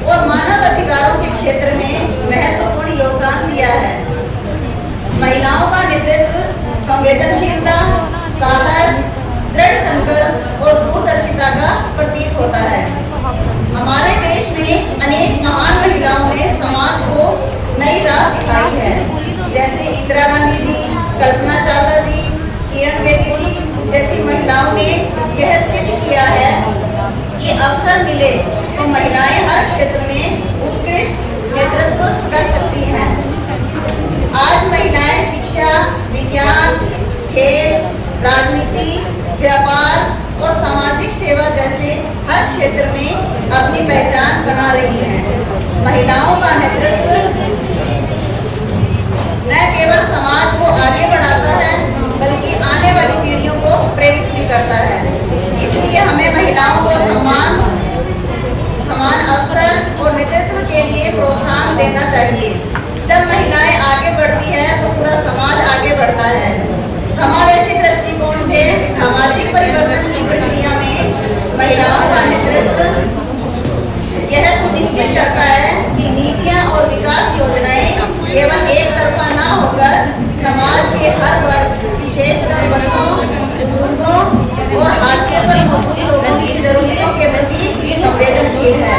और मानव अधिकारों के क्षेत्र में महत्वपूर्ण योगदान दिया है। महिलाओं का नेतृत्व संवेदनशीलता, साहस, दृढ़ संकल्प और दूरदर्शिता का प्रतीक होता है। हमारे देश में अनेक महान महिलाओं ने समाज को नई राह दिखाई है, जैसे इंदिरा गांधी जी, कल्पना चावला जी, किरण बेदी जी जैसी महिलाओं ने यह सिद्ध किया है कि अवसर मिले तो महिलाएं हर क्षेत्र में उत्कृष्ट नेतृत्व कर सकती हैं। आज महिलाएं शिक्षा, विज्ञान, खेल, राजनीति, व्यापार और सामाजिक सेवा जैसे हर क्षेत्र में अपनी पहचान बना रही हैं। महिलाओं का नेतृत्व न केवल समाज को आगे बढ़ाता है, बल्कि आने वाली पीढ़ियों को प्रेरित भी करता है। इसलिए हमें महिलाओं को समान अवसर और नेतृत्व के लिए प्रोत्साहन देना चाहिए। जब महिलाएं आगे बढ़ती है तो पूरा समाज आगे बढ़ता है। समावेशी दृष्टिकोण से के सामाजिक परिवर्तन की प्रक्रिया में महिलाओं का नेतृत्व यह सुनिश्चित करता है कि नीतियां और विकास योजनाएं केवल एक तरफा न होकर समाज के हर वर्ग, विशेषकर बच्चों, बुजुर्गों और हाशिए पर मौजूद लोगों की जरूरतों के प्रति संवेदनशील है।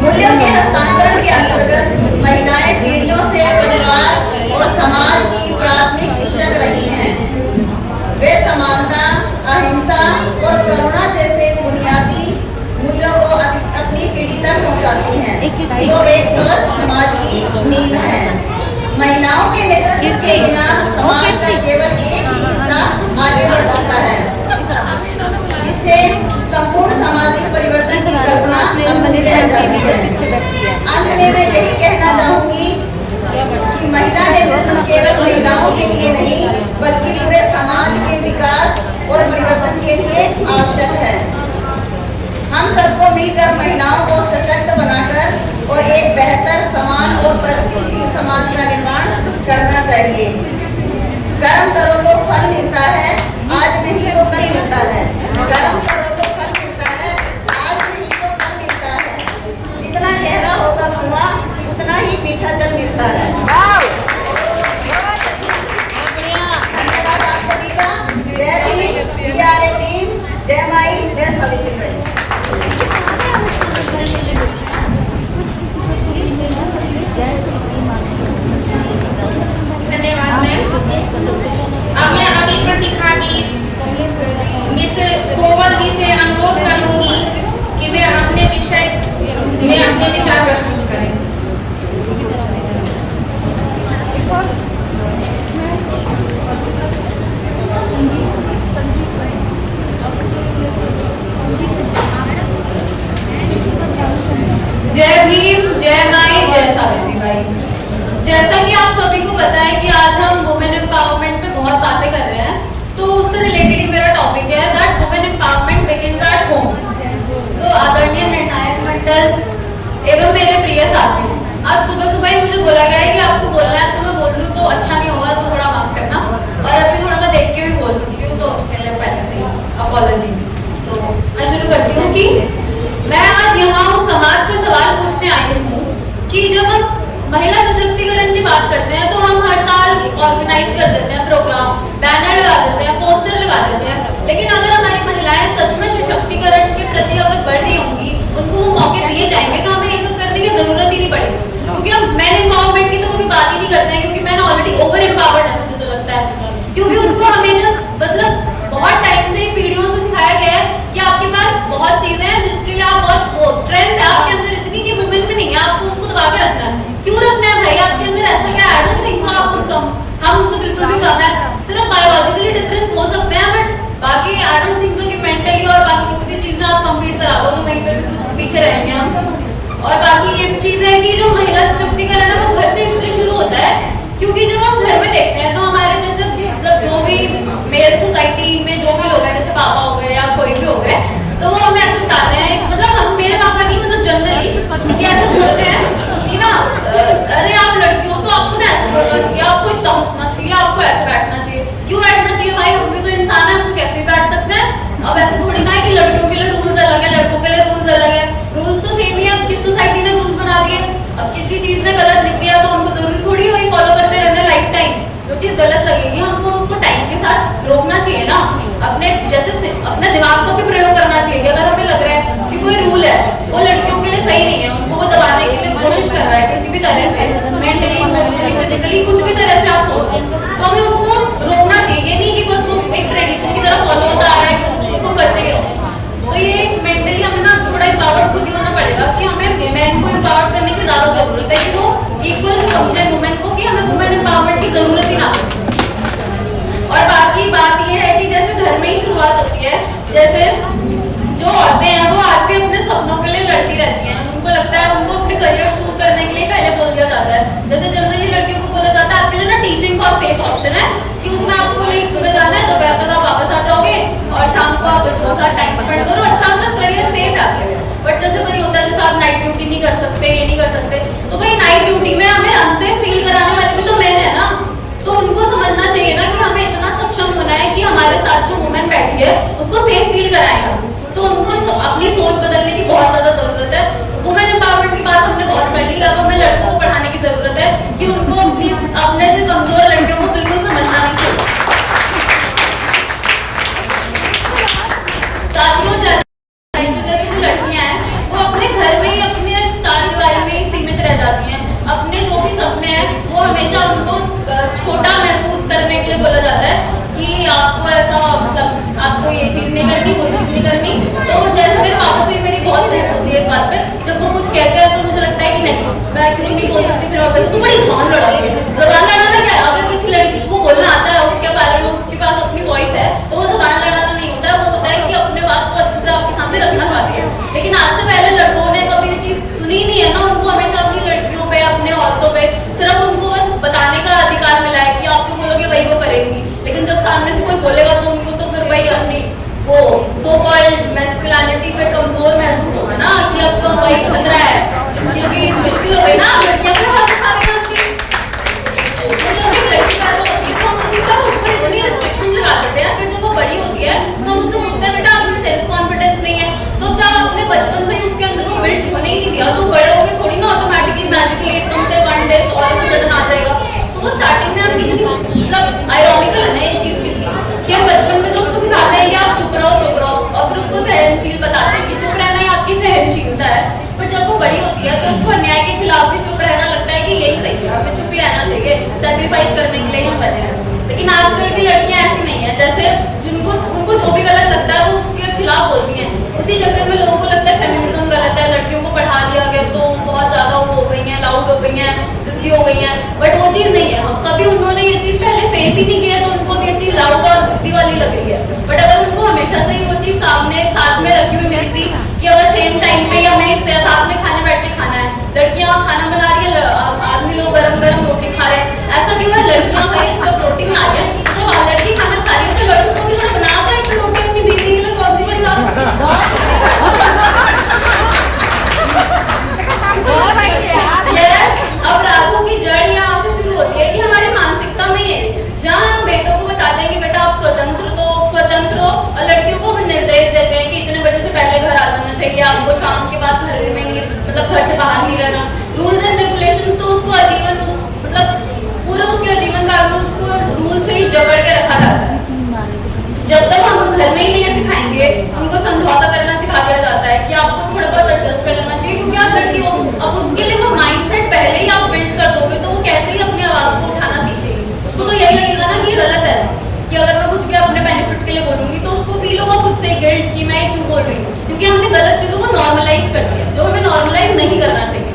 मूल्यों के हस्तांतरण के अंतर्गत महिलाएं पीढ़ियों से परिवार और समाज की प्राथमिक शिक्षक रही हैं। वे समानता, अहिंसा और करुणा जैसे बुनियादी मूल्यों को अपनी पीढ़ी तक पहुंचाती हैं, जो एक स्वस्थ समाज की नींव है। महिलाओं के नेतृत्व के बिना समाज का केवल एक ही हिस्सा आगे बढ़ सकता है, जिससे संपूर्ण सामाजिक परिवर्तन की कल्पना अधूरी रह जाती है। अंत में मैं यही कहना चाहूंगी कि महिला नेतृत्व केवल महिलाओं के लिए नहीं, बल्कि पूरे समाज के विकास और परिवर्तन के लिए आवश्यक है। हम सबको मिलकर महिलाओं को सशक्त बनाकर और एक बेहतर, समान और प्रगतिशील समाज का निर्माण करना चाहिए। कर्म करो तो फल मिलता है, आज नहीं तो कल मिलता है। कर्म करो तो फल मिलता है, आज नहीं तो कल मिलता है। जितना गहरा होगा कुआं, उतना ही मीठा जल मिलता है। धन्यवाद आप सभी का। जय भीम, PRA टीम, जय माई, जय सावित्री बाई। धन्यवाद मैम। अब मैं अगली प्रतिभागी मिस कोमल जी से अनुरोध करूंगी कि वे अपने विषय में अपने विचार प्रस्तुत करें। जय भीम, जय माई, जय सावित्री बाई। जैसा कि आप सभी को पता है कि आज हम वुमेन एम्पावरमेंट पे बहुत बातें कर रहे हैं, तो उससे रिलेटेड ही मेरा टॉपिक है that women empowerment begins at home. तो आदरणीय निर्णायक मंडल एवं मेरे प्रिय साथियों, आज सुबह सुबह ही मुझे बोला गया है कि आपको बोलना है, तो मैं बोल रही हूँ, तो अच्छा नहीं होगा तो थोड़ा माफ करना। और अभी थोड़ा मैं देख के भी बोल सकती हूँ, तो उसके लिए पहले से अपॉलॉजी। तो मैं शुरू करती हूँ कि मैं आज यहाँ उस समाज से सवाल पूछने आई हूँ कि जब हम महिला सशक्तिकरण की बात करते हैं तो हम हर साल ऑर्गेनाइज कर देते हैं प्रोग्राम, बैनर लगा देते हैं, पोस्टर लगा देते हैं, लेकिन अगर हमारी महिलाएं सच में सशक्तिकरण के प्रति अगर बढ़ रही होंगी, उनको वो मौके दिए जाएंगे, तो हमें ये सब करने की जरूरत ही नहीं पड़ेगी। क्योंकि हम मैन एम्पावरमेंट की तो कभी बात ही नहीं करते हैं, क्योंकि मैन ऑलरेडी ओवर एम्पावर्ड है, मुझे तो लगता है। क्योंकि उनको हमेशा मतलब बहुत टाइम से पीढ़ियों से सिखाया गया है कि आपके पास बहुत चीजें हैं जिसके लिए आप बहुत स्ट्रेंथ है आपके अंदर इतनी कि वुमेन में नहीं है, आपको उसको दबा के रखना है। क्यों रखना है भाई आपके अंदर? ऐसा क्या? I don't think so. हम उनसे बिल्कुल भी कम है। सिर्फ बायोलॉजिकली डिफरेंस हो सकते हैं, बट बाकी आई डोंट थिंक सो कि मेंटली और बाकी किसी भी चीज में आप कम्पीट करा दो तो वहीं पे भी कुछ पीछे रहेंगे हम। और बाकी ये चीज है कि जो महिला सशक्तिकरण है वो घर से इसलिए शुरू होता है क्योंकि जब हम घर में देखते हैं तो हमारे जैसे मतलब जो भी मेल सोसाइटी में जो भी लोग हैं, जैसे पापा हो गए या कोई भी हो गए, तो वो हमें ऐसे बताते हैं, मतलब हम मेरे पापा नहीं, मतलब जनरली कि ऐसे बोलते हैं कि ना अरे आप लड़की हो तो आपको ना ऐसे बोलना चाहिए, आपको इतना हंसना चाहिए, आपको ऐसे बैठना चाहिए। क्यों बैठना चाहिए भाई? हम भी तो इंसान है, हम तो कैसे भी बैठ सकते हैं। अब ऐसे थोड़ी ना है कि लड़कियों के लिए रूल्स अलग है, लड़कों के लिए रूल्स अलग है। रूल्स तो सेम ही है। अब किस सोसाइटी ने रूल्स बना दिए? अब किसी चीज ने गलत लिख दिया तो हमको जरूरी थोड़ी है वही फॉलो करते रहना लाइफ टाइम। जो चीज गलत लगेगी हमको उसको टाइम के साथ रोकना चाहिए ना। अपने जैसे अपने दिमाग को भी प्रयोग करना चाहिए। अगर हमें लग रहा है कि कोई रूल है वो लड़कियों के लिए सही नहीं है, उनको वो दबाने के लिए कोशिश कर रहा है किसी भी तरह से, मेंटली, इमोशनली, फिजिकली, कुछ भी तरह से आप सोचो, तो हमें उसको रोकना चाहिए। ये नहीं कि बस वो एक ट्रेडिशन की तरह फॉलो होता आ रहा है कि उसको करते ही रहो। तो ये मेंटली हमें ना थोड़ा एम्पावर्ड खुद ही होना पड़ेगा कि हमें मैन को एम्पावर्ड करने की ज्यादा जरूरत है कि वो इक्वल समझे वुमेन को, कि हमें वुमेन एम्पावरमेंट की जरूरत ही ना हो। और बाकी बात ये है कि जैसे घर में ही शुरुआत होती है, जैसे जो औरतें हैं वो आज भी अपने सपनों के लिए लड़ती रहती हैं। उनको लगता है उनको अपने करियर चूज करने के लिए पहले बोल दिया जाता है। जैसे जनरली लड़कियों को बोला जाता है आपके लिए ना टीचिंग बहुत सेफ ऑप्शन है, कि उसमें आपको लाइक सुबह जाना है, दोपहर तक आप वापस आ जाओगे और शाम को आप बच्चों के साथ टाइम स्पेंड करो, अच्छा मतलब करियर सेफ है आपके लिए। बट जैसे कोई होता है जैसे आप नाइट ड्यूटी नहीं कर सकते, ये नहीं कर सकते, तो भाई नाइट ड्यूटी में हमें अनसेफ फील कराने वाले भी तो मैन है ना। तो उनको समझना चाहिए ना कि हमें इतना सक्षम होना है कि हम अपनी सोच बदलने की बहुत ज्यादा जरूरत है। वुमेन एम्पावरमेंट की बात हमने बहुत कर ली, अब हमें लड़कों को पढ़ाने की जरूरत है कि उनको अपने से कमजोर लड़कियों को बिल्कुल समझना नहीं चाहिए। साथियों, जैसे जो लड़कियां हैं वो अपने घर में ही अपने चार दीवारी में ही सीमित रह जाती हैं। अपने जो भी सपने हैं वो हमेशा उनको छोटा महसूस करने के लिए बोला जाता है कि आपको ऐसा, मतलब आपको ये चीज नहीं करनी, वो चीज नहीं करनी। तो जैसे मेरे पापा से मेरी बहुत बहस होती है इस बात पे। जब वो कुछ कहते हैं तो मुझे लगता है कि नहीं, मैं क्यों नहीं बोल सकती। फिर वो कहते तू बड़ी जुबान लड़ाती है। जुबान लड़ाना क्या है? अगर किसी लड़की को बोलना आता है, उसके बारे में उसके पास अपनी वॉइस है, तो वो जुबान लड़ाना नहीं होता है। वो होता है कि अपने बात को अच्छे से आपके सामने रखना चाहती है। लेकिन आज से पहले लड़कों ने कभी ये चीज सुनी नहीं है ना। उनको हमेशा अपनी लड़कियों पे, अपने औरतों पे सिर्फ उनको बस बताने का अधिकार मिला है कि आप जो बोलोगे वही वो करेंगी। लेकिन जब सामने से कोई बोलेगा तो उनको तो फिर वही अपनी वो सो कॉल्ड मैस्कुलिनिटी पे कमजोर महसूस होगा ना कि अब तो वही खतरा है, क्योंकि मुश्किल हो गई ना। लड़कियां भी बात सिखा रही हैं अपनी। तो जब एक लड़की पैदा होती है तो हम उसी पर ऊपर इतनी रिस्ट्रिक्शंस लगा देते हैं। फिर जब वो बड़ी होती है तो हम उससे पूछते हैं बेटा आपकी सेल्फ कॉन्फिडेंस नहीं है। तो जब आपने बचपन से ही उसके अंदर वो बिल्ट होने ही नहीं दिया तो बड़े होके थोड़ी ना ऑटोमेटिकली मैजिकली एकदम से one day all of a sudden आ जाएगा। तो वो स्टार्टिंग में हम कितनी, मतलब आयरॉनिकल है ना ये चीज कितनी, कि हम बचपन में तो उसको सिखाते हैं कि आप चुप रहो, और फिर उसको सहनशील बताते हैं कि चुप रहना ही आपकी सहनशीलता है। पर जब वो बड़ी होती है तो उसको अन्याय के खिलाफ भी चुप रहना लगता है कि यही सही है, हमें चुप ही रहना चाहिए, सैक्रिफाइस करने के लिए हम बने हैं। लेकिन आजकल की लड़कियां ऐसी नहीं है। जैसे जिनको उनको जो भी गलत लगता है वो उसके खिलाफ बोलती हैं। उसी चक्कर में लोगों को लगता है फेमिनिज्म गलत है, लड़कियों को पढ़ा दिया गया तो बहुत ज्यादा वो हो गई हैं, लाउड हो गई हैं, जिद्दी हो गई हैं। बट वो चीज नहीं है। कभी उन्होंने ये चीज पहले फेस ही नहीं किया तो उनको भी ये चीज लाउड और जिद्दी वाली लग रही है। बट अगर उनको हमेशा से ही वो चीज सामने साथ में रखी हुई मिलती कि अगर सेम टाइम पे या हमें साथ में खाने बैठ के खाना है, लड़कियां खाना बना रही है, आदमी लोग गरम गरम रोटी खा रहे हैं, ऐसा क्यों है? लड़कियां भाई जब रोटी बना रही है, जब लड़की खाना खा रही है तो लड़कों को भी बना दो एक रोटी अपनी बीवी के लिए, कौन सी बड़ी बात है। अपराधों की जड़ यहाँ से शुरू होती है कि हमारी मानसिकता में है, जहाँ हम बेटों को बताते हैं कि बेटा आप स्वतंत्र हो, और लड़कियों को हम निर्देश देते हैं कि इतने बजे से पहले घर आ जाना चाहिए, आपको शाम के बाद घर में नहीं, मतलब घर से बाहर नहीं रहना। रूल्स एंड रेगुलेशंस तो उसको आजीवन, मतलब पूरे उसके आजीवन काल में उसको रूल से ही जकड़ के रखा जाता है। जब तक हम घर में ही नहीं सिखाएंगे, उनको समझौता करना सिखा दिया जाता है कि आपको थोड़ा बहुत एडजस्ट कर लेना चाहिए क्योंकि आप लड़की हो। अब उसके लिए वो माइंडसेट पहले ही आप बिल्ड कर दोगे तो वो कैसे ही अपनी आवाज को उठाना सीखेगी। उसको तो यही लगेगा ना कि ये गलत है, कि अगर मैं कुछ भी अपने बेनिफिट के लिए बोलूंगी तो उसको फील होगा खुद से गिल्ट कि मैं क्यों बोल रही हूँ, क्योंकि हमने गलत चीजों को नॉर्मलाइज कर दिया जो हमें नॉर्मलाइज नहीं करना चाहिए।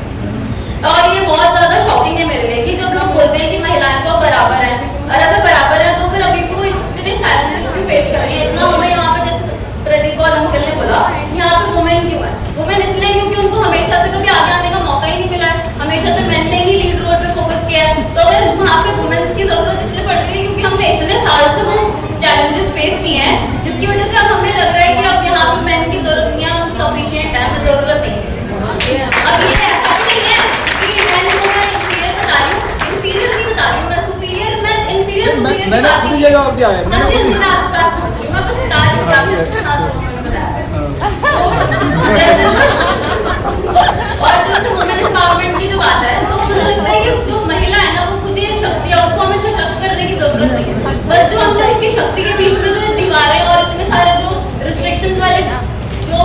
और ये बहुत ज्यादा शॉकिंग है मेरे लिए कि जब लोग बोलते हैं कि महिलाएं तो बराबर हैं, और अगर बराबर है तो फिर अभी वो इतने चैलेंजेस क्यों फेस कर रही है। इतना हमें यहाँ पे जैसे प्रदीप और अंकल ने बोला यहाँ पे वुमेन क्यों है? वुमेन इसलिए क्योंकि उनको हमेशा से कभी आगे आने का मौका ही नहीं मिला है, हमेशा से मैन ने ही लीड रोल पे फोकस किया है। तो अगर वहाँ पे वुमेन्स की जरूरत इसलिए पड़ रही है क्योंकि हमने इतने साल से वो चैलेंजेस फेस किए हैं, जिसकी वजह से अब हमें लग रहा है कि अब यहाँ पे मैन की जरूरत नहीं है, सफिशिएंट है, हमें जरूरत नहीं है। अब ये ऐसा भी नहीं है कि मैन को मैं इंफीरियर बता रही हूँ, इंफीरियर नहीं बता रही हूँ, मैं सुपीरियर, मैं इंफीरियर सुपीरियर मैंने अपनी जगह और क्या है, मैं बात समझ रही हूँ, मैं बस बता रही हूँ कि आपने पूछा तो मैंने बताया। और जैसे वुमेन एम्पावरमेंट की जो बात है तो मुझे लगता है कि जो महिला है ना वो खुद ही एक शक्ति है, उसको हमें सशक्त करने की जरूरत नहीं है। बस जो हमने उसकी शक्ति के बीच में जो दीवारें और इतने सारे जो रिस्ट्रिक्शंस वाले जो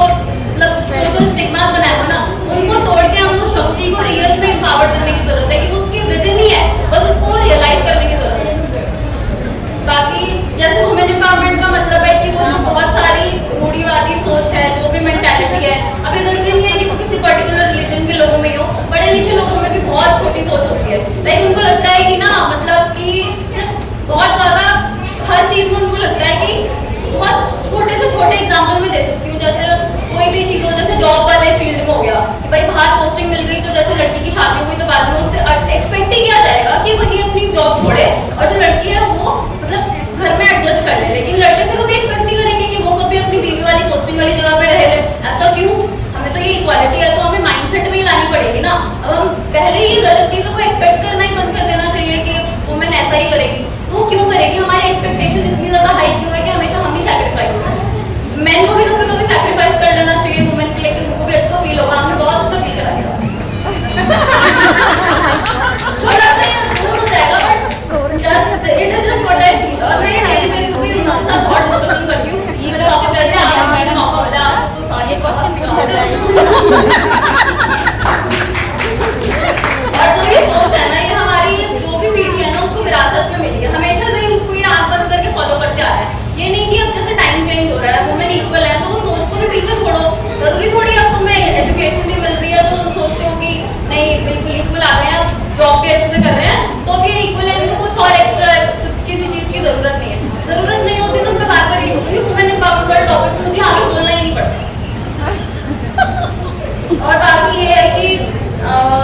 मतलब सोशल स्टिग्मा बनाए हुए ना, उनको तोड़ के हमें उस शक्ति को रियल में एम्पावर्ड करने की जरूरत है कि वो उसकी विद इन ही है, बस उसको रियलाइज करने की जरूरत है। बाकी जैसे वुमेन एम्पावरमेंट का मतलब है कि वो जो बहुत सारी रूढ़िवादी सोच है, जो भी मेंटालिटी है, अभी जरूरी नहीं है कि वो किसी पर्टिकुलर रिलीजन के लोगों में ही हो, बड़े नीचे लोगों में भी बहुत छोटी सोच होती है। लाइक उनको लगता है कि ना मतलब कि बहुत ज्यादा हर चीज में उनको लगता है कि बहुत छोटे से छोटे एग्जाम्पल में दे सकती हूँ, जैसे कोई भी चीज हो, जैसे जॉब वाले फील्ड में हो गया कि भाई बाहर पोस्टिंग मिल गई तो जैसे लड़की की शादी हो गई तो बाद में उससे एक्सपेक्ट ही किया जाएगा कि वही अपनी जॉब छोड़े और जो लड़की है वो मतलब घर में एडजस्ट कर ले। लेकिन लड़के से कभी एक्सपेक्ट नहीं करेंगे कि वो कभी अपनी बीवी वाली पोस्टिंग वाली जगह पे रह ले। ऐसा क्यों? हमें तो ये इक्वालिटी है तो हमें माइंडसेट में ही लानी पड़ेगी ना। अब हम पहले ही गलत चीजों को एक्सपेक्ट करना ही बंद कर देना चाहिए कि वुमेन ऐसा ही करेगी। वो क्यों करेगी? हमारी एक्सपेक्टेशन इतनी ज्यादा हाई क्यों है कि हमेशा हम ही सैक्रिफाइस करें? मैन को भी कभी कभी सैक्रिफाइस कर लेना चाहिए। जरूरत नहीं है। जरूरत नहीं होती तो मैं बार बार ये बोलूँगी वुमेन एम्पावरमेंट वाला टॉपिक तो मुझे आगे बोलना ही नहीं पड़ता। और बाकी ये है कि हाँ,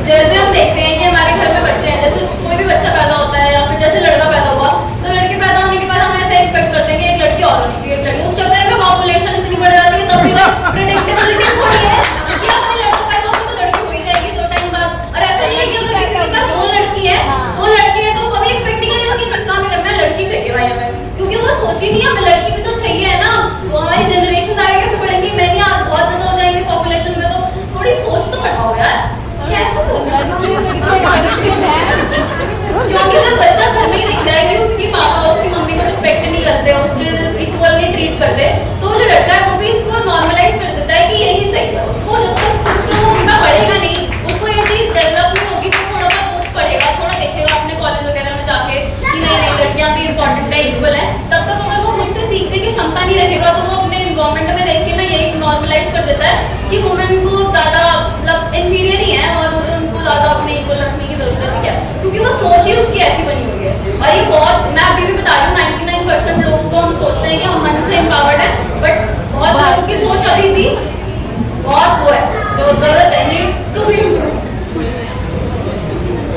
जैसे हम देखते हैं कि हमारे घर में बच्चे हैं, जैसे कोई भी बच्चा पैदा होता है या फिर जैसे लड़का पैदा हुआ तो लड़के पैदा होने के बाद हम ऐसे एक्सपेक्ट करते हैं कि एक लड़की और होनी चाहिए, एक लड़की। उस चक्कर में पॉपुलेशन इतनी बढ़ जाती है, तब भी प्रेडिक्टेबिलिटी थोड़ी है कि अपने लड़का पैदा होगा तो लड़की हो ही जाएगी 2 टाइम बाद। और ऐसा नहीं है कि अगर किसी के पास 2 लड़की है तो वो कभी एक्सपेक्ट नहीं करेगा कि तीसरा में करना है लड़की चाहिए भाई हमें, क्योंकि वो सोच ही नहीं हमें लड़की भी तो चाहिए है ना। वो हमारी जनरेशन आगे कैसे बढ़ेंगी? मैं नहीं आज बहुत ज्यादा हो जाएंगे पॉपुलेशन में, तो थोड़ी सोच तो बढ़ाओ यार। कैसे बोलना क्योंकि जब बच्चा घर में ही देखता है कि उसकी पापा उसकी मम्मी को रिस्पेक्ट नहीं करते, उसके इक्वल नहीं ट्रीट करते, तो जो लड़का है वो भी इसको नॉर्मलाइज कर देता है कि यही सही है। उसको जब तक खुद से वो उतना पढ़ेगा नहीं, उसको ये चीज डेवलप नहीं होगी, तो थोड़ा बहुत बुक्स पढ़ेगा, थोड़ा देखेगा अपने कॉलेज वगैरह में जाके कि नहीं लड़कियां भी इंपॉर्टेंट है, इक्वल है, तब तक अगर वो खुद से सीखने की क्षमता नहीं रखेगा तो वो अपने इन्वायरमेंट में देख के ना यही नॉर्मलाइज कर देता है कि वुमेन को ज्यादा मतलब इंफीरियर ही है और मुझे उनको ज्यादा अपने इक्वल रखने की जरूरत है क्या, क्योंकि वो सोच ही उसकी ऐसी बनी हुई है। और ये बहुत, मैं अभी भी बता रही हूँ 99% लोग तो हम सोचते हैं कि हम मन से एम्पावर्ड है, बट बहुत लोगों की सोच अभी भी बहुत वो है, तो जरूरत है नीड्स टू बी इम्प्रूव्ड।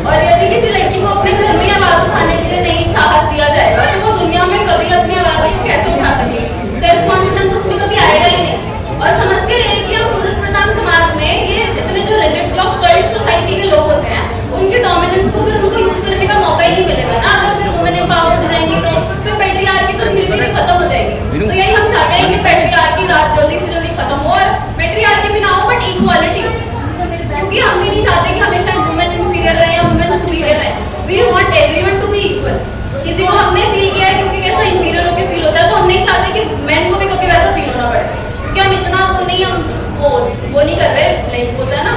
और यदि किसी लड़की को अपने घर में आवाज उठाने के लिए नहीं साहस दिया जाएगा तो वो दुनिया में कभी अपनी आवाज को कैसे उठा सकेगी? सेल्फ कॉन्फिडेंस उसमें कभी आएगा ही नहीं। और समस्या ये है कि हम पुरुष प्रधान समाज में ये इतने जो रिजिड जो कल्ट सोसाइटी के लोग होते हैं उनके डोमिनेंस को फिर उनको यूज करने का मौका ही नहीं मिलेगा ना। अगर फिर वुमेन एम्पावर्ड हो जाएंगी तो फिर पैट्रियार्की तो धीरे धीरे खत्म हो जाएगी। तो यही हम चाहते हैं कि पैट्रियार्की जल्दी से जल्दी खत्म हो और मैट्रियार्की भी ना हो बट इक्वालिटी हो, क्योंकि हम भी नहीं चाहते कि हमेशा वुमेन इंफीरियर रहे या वुमेन सुपीरियर रहे। We want everyone to be equal. किसी को हमने फील किया है क्योंकि कैसा इंफीरियर होकर फील होता है, तो हम नहीं चाहते कि मैन को भी कभी वैसा फील होना पड़े, क्योंकि हम इतना वो नहीं कर रहे, लाइक होता है ना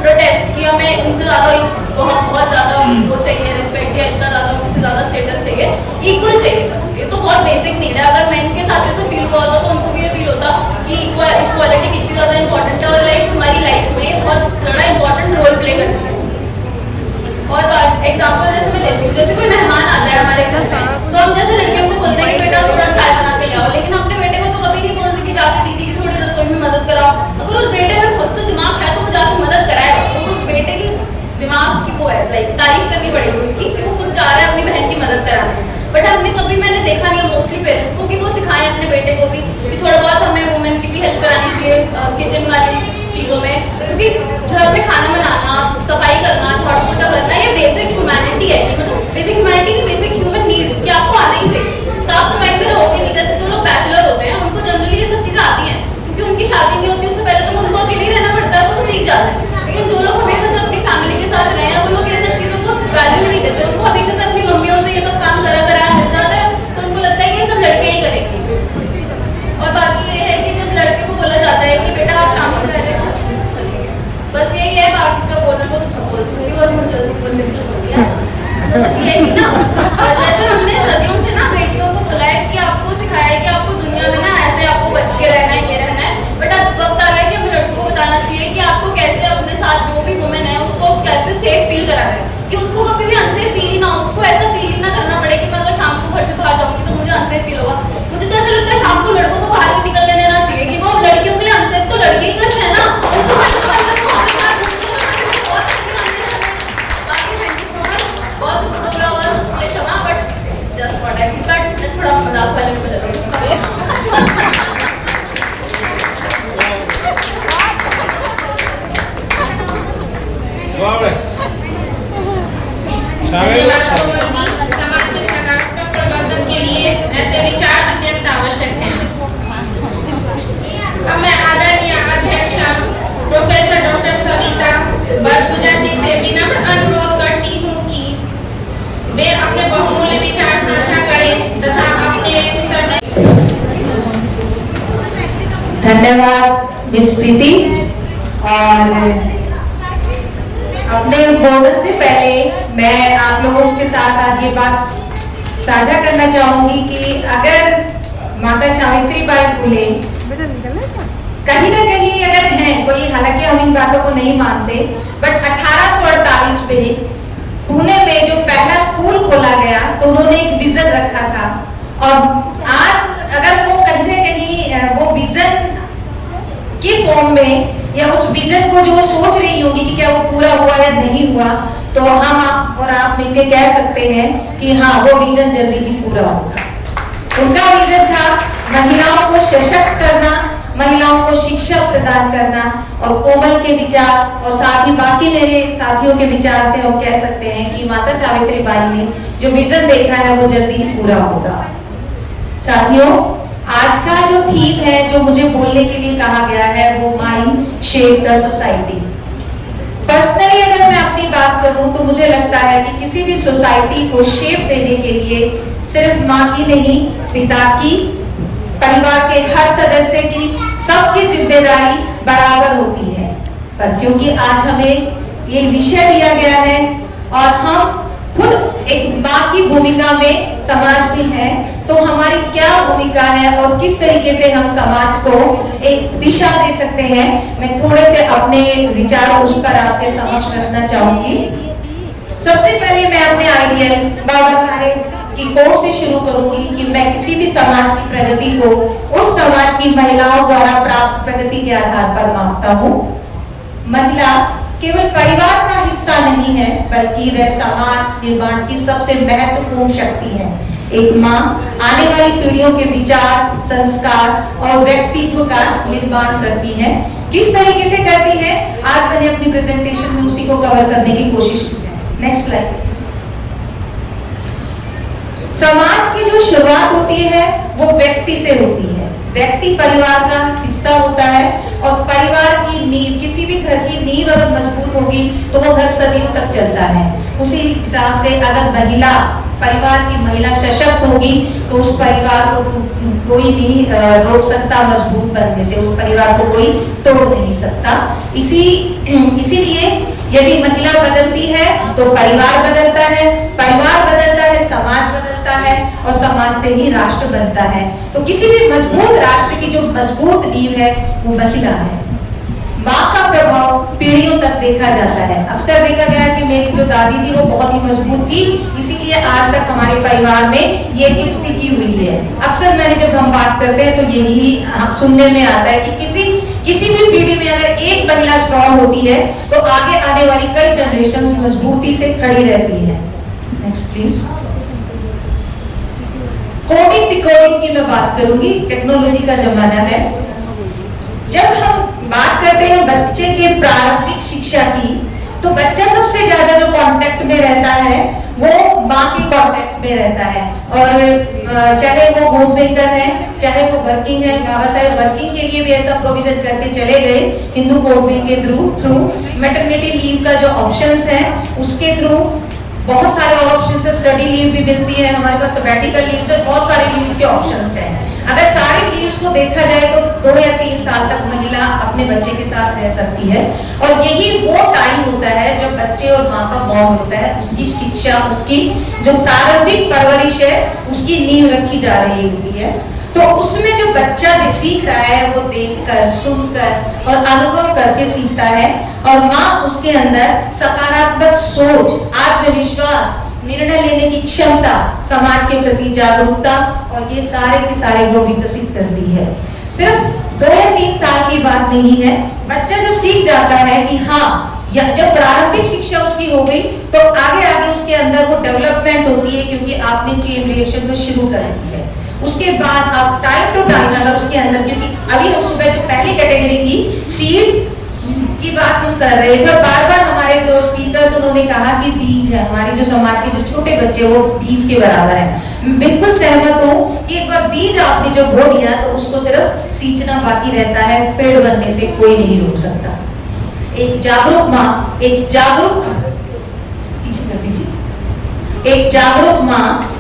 प्रोटेस्ट कि हमें उनसे ज्यादा बहुत ज्यादा वो चाहिए रिस्पेक्ट या इतना ज्यादा उनसे ज्यादा स्टेटस चाहिए, इक्वल चाहिए बस। ये तो बहुत बेसिक नीड है। अगर मैन के साथ ऐसा फील हुआ होता तो उनको भी ये फील होता कि इक्वालिटी कितनी ज्यादा इंपॉर्टेंट है और लाइक हमारी लाइफ में बहुत बड़ा इंपॉर्टेंट रोल प्ले करती है। और एग्जाम्पल जैसे मैं देती हूँ, जैसे कोई मेहमान आता है हमारे घर में तो हम जैसे लड़कियों को बोलते हैं कि बेटा थोड़ा चाय बना के ले आओ, लेकिन अपने बेटे को तो कभी नहीं बोलते कि जाके दीदी की थोड़ी रसोई में मदद कराओ। अगर उस बेटे में खुद से दिमाग है तो वो जाके मदद कराएगा, तो उस बेटे की दिमाग की वो है लाइक तारीफ करनी पड़ेगी उसकी कि वो खुद जा रहा है अपनी बहन की मदद कराने। बट हमने कभी मैंने देखा नहीं है मोस्टली पेरेंट्स को कि वो सिखाएं अपने बेटे को भी कि थोड़ा बहुत हमें वुमेन की भी हेल्प करानी चाहिए किचन वाली चीजों में, क्योंकि घर में खाना बनाना, सफाई करना, झाड़ू पोछा करना ये बेसिक ह्यूमैनिटी है। मतलब बेसिक ह्यूमैनिटी नहीं, बेसिक ह्यूमन नीड्स कि आपको आना ही चाहिए। साफ सफाई में रहोगे नहीं, जैसे जो लोग बैचलर होते हैं उनको जनरली ये सब चीजें आती हैं क्योंकि उनकी शादी नहीं होती, उससे पहले तो उनको अकेले ही रहना पड़ता है तो वो सीख जाते हैं। लेकिन जो लोग हमेशा से अपनी फैमिली के साथ रहे हैं वो लोग ये सब चीजों को वैल्यू नहीं देते, उनको हमेशा से अपनी मम्मियों से ये सब काम कराया मिल जाता है तो उनको लगता है कि ये सब लड़के ही करेंगे। और बाकी ये है कि जब लड़के को बोला जाता है कि बेटा आप शाम से पहले बस यही है, बाकी का बोलने को तो बोल सकती हूँ और मुझे जल्दी बोलने के लिए बोल दिया तो बस यही ना। जैसे हमने सदियों से ना बेटियों को बोला है कि आपको सिखाया है कि आपको दुनिया में ना ऐसे आपको बच के रहना है, ये रहना है, बट अब वक्त आ गया कि हमें लड़कों को बताना चाहिए कि आपको कैसे अपने साथ जो भी वुमेन है उसको कैसे सेफ फील कराना है, कि उसको कभी भी अनसेफ फील ही ना हो, उसको ऐसा फील ही ना करना पड़े कि मैं अगर शाम को घर से बाहर जाऊंगी तो मुझे अनसेफ फील होगा। मुझे तो ऐसा लगता है शाम को लड़कों को बाहर भी निकलने देना चाहिए कि वो लड़कियों के लिए अनसेफ तो लड़के ही करते हैं ना, उनको बहुत रूड हो गया होगा तो उसके लिए क्षमा, but just what I but थोड़ा मजाक वाले में ले लो समाज में सकारात्मक परिवर्तन के लिए ऐसे विचार अत्यंत आवश्यक हैं। अब मैं आदरणीय अध्यक्षा प्रोफेसर डॉक्टर सविता बरगुजर जी से विनम्र अनुरोध करती हूँ कि वे अपने बहुमूल्य विचार साझा करें तथा अपने धन्यवाद मिस प्रीति। और अपने उद्बोधन से पहले मैं आप लोगों के साथ आज ये बात साझा करना चाहूंगी कि अगर माता सावित्री बाई फुले कहीं ना कहीं अगर हैं कोई, हालांकि हम इन बातों को नहीं मानते, बट 1848 में पुणे में जो पहला स्कूल खोला गया तो उन्होंने एक विजन रखा था, और आज अगर वो कहीं ना कहीं वो विजन के फॉर्म में या उस विजन को जो वो सोच रही होगी कि क्या वो पूरा हुआ या नहीं हुआ, तो हम आप मिलके कह सकते हैं कि हाँ, वो विजन जल्दी ही पूरा होगा। उनका विजन था महिलाओं को सशक्त करना, महिलाओं को शिक्षा प्रदान करना, और कोमल के विचार और साथ ही बाकी मेरे साथियों के विचार से हम कह सकते हैं कि माता सावित्री बाई ने जो विजन देखा है वो जल्दी ही पूरा होगा। साथियों, आज का जो थीम है जो मुझे बोलने के लिए कहा गया है वो माई शेप द सोसाइटी। पर्सनली अगर मैं अपनी बात करूं तो मुझे लगता है कि किसी भी सोसाइटी को शेप देने के लिए सिर्फ माँ की नहीं, पिता की, परिवार के हर सदस्य की, सबकी जिम्मेदारी बराबर होती है। पर क्योंकि आज हमें ये विषय दिया गया है और हम खुद एक माँ की भूमिका में समाज में है, तो हमारी क्या भूमिका है और किस तरीके से हम समाज को एक दिशा दे सकते हैं, मैं थोड़े से अपने विचार उस पर आपके समक्ष रखना चाहूंगी। सबसे पहले मैं अपने आइडियल बाबा साहेब की कोट से शुरू करूंगी कि मैं किसी भी समाज की प्रगति को उस समाज की महिलाओं द्वारा प्राप्त प्रगति के आधार पर मापता हूँ। महिला केवल परिवार का हिस्सा नहीं है, बल्कि वह समाज निर्माण की सबसे महत्वपूर्ण शक्ति है। एक माँ आने वाली पीढ़ियों के विचार, संस्कार और व्यक्तित्व का निर्माण करती है। किस तरीके से करती है, आज मैंने अपनी प्रेजेंटेशन में उसी को कवर करने की कोशिश की है। Next slide. समाज की जो शुरुआत होती है वो व्यक्ति से होती है। व्यक्ति परिवार का हिस्सा होता है और परिवार की नींव, किसी भी घर की नींव अगर मजबूत होगी तो वो घर सदियों तक चलता है। उसी हिसाब से अगर महिला, परिवार की महिला सशक्त होगी तो उस परिवार को कोई नहीं रोक सकता मजबूत बनने से, उस परिवार को कोई तोड़ नहीं सकता। इसीलिए यदि महिला बदलती है तो परिवार बदलता है, परिवार बदलता है, समाज बदलता है और समाज से ही राष्ट्र बनता है। तो किसी भी मजबूत राष्ट्र की जो मजबूत नींव है वो महिला है। माँ का प्रभाव पीढ़ियों तक देखा जाता है। अक्सर देखा गया कि मेरी जो दादी थी वो बहुत ही मजबूत थी, इसीलिए आज तक हमारे परिवार में ये चीज टिकी हुई है। अक्सर मैंने जब हम बात करते हैं तो यही सुनने में आता है कि किसी भी पीढ़ी में अगर एक महिला स्ट्रॉन्ग होती है तो आगे आने वाली कई जनरेशंस मजबूती से खड़ी रहती है। Next please. कोडिंग डिकोडिंग की मैं बात करूंगी, टेक्नोलॉजी का जमाना है। जब हम बात करते हैं बच्चे के प्रारंभिक शिक्षा की, तो बच्चा सबसे ज्यादा जो कांटेक्ट में रहता है वो माँ के कांटेक्ट में रहता है। और चाहे वो होम मेकर है, चाहे वो वर्किंग है, बाबा साहेब वर्किंग के लिए भी ऐसा प्रोविजन करके चले गए हिंदू कोड बिल के थ्रू मैटरनिटी लीव का जो ऑप्शंस है उसके थ्रू बहुत सारे और ऑप्शंस है। स्टडी लीव भी मिलती है हमारे पास, सबैटिकल लीव्स है, बहुत सारे लीव्स के ऑप्शंस हैं। अगर सारी लीव्स को देखा जाए तो 2 या 3 साल तक महिला अपने बच्चे के साथ रह सकती है, और यही वो टाइम होता है जब बच्चे और माँ का बॉन्ड होता है, उसकी शिक्षा, उसकी जो प्रारंभिक परवरिश है उसकी नींव रखी जा रही होती है। तो उसमें जो बच्चा सीख रहा है वो देखकर, सुनकर और अनुभव करके सीखता है, और माँ उसके अंदर सकारात्मक सोच, आत्मविश्वास, निर्णय लेने की क्षमता, समाज के प्रति जागरूकता और ये सारे के सारे गुण विकसित करती है। सिर्फ 2 या 3 साल की बात नहीं है। बच्चा जब सीख जाता है कि हाँ, जब प्रारंभिक शिक्षा उसकी हो गई तो आगे उसके अंदर वो डेवलपमेंट होती है, क्योंकि आपने चेन रिएक्शन तो शुरू कर दी है। उसके बाद आप टाइम टू टाइम अगर उसके अंदर, क्योंकि अभी हम सुबह जो पहली कैटेगरी की सीड की बात हम कर रहे थे, और बार-बार हमारे जो स्पीकर्स उन्होंने कहा कि बीज है, हमारे जो समाज के जो छोटे बच्चे वो बीज के बराबर है। बिल्कुल सहमत हूँ कि एक बार बीज आपने जो बो दिया तो उसको सिर्फ सींचना बाकी रहता है, पेड़ बनने से कोई नहीं रोक सकता। एक जागरूक माँ, एक जागरूक माँ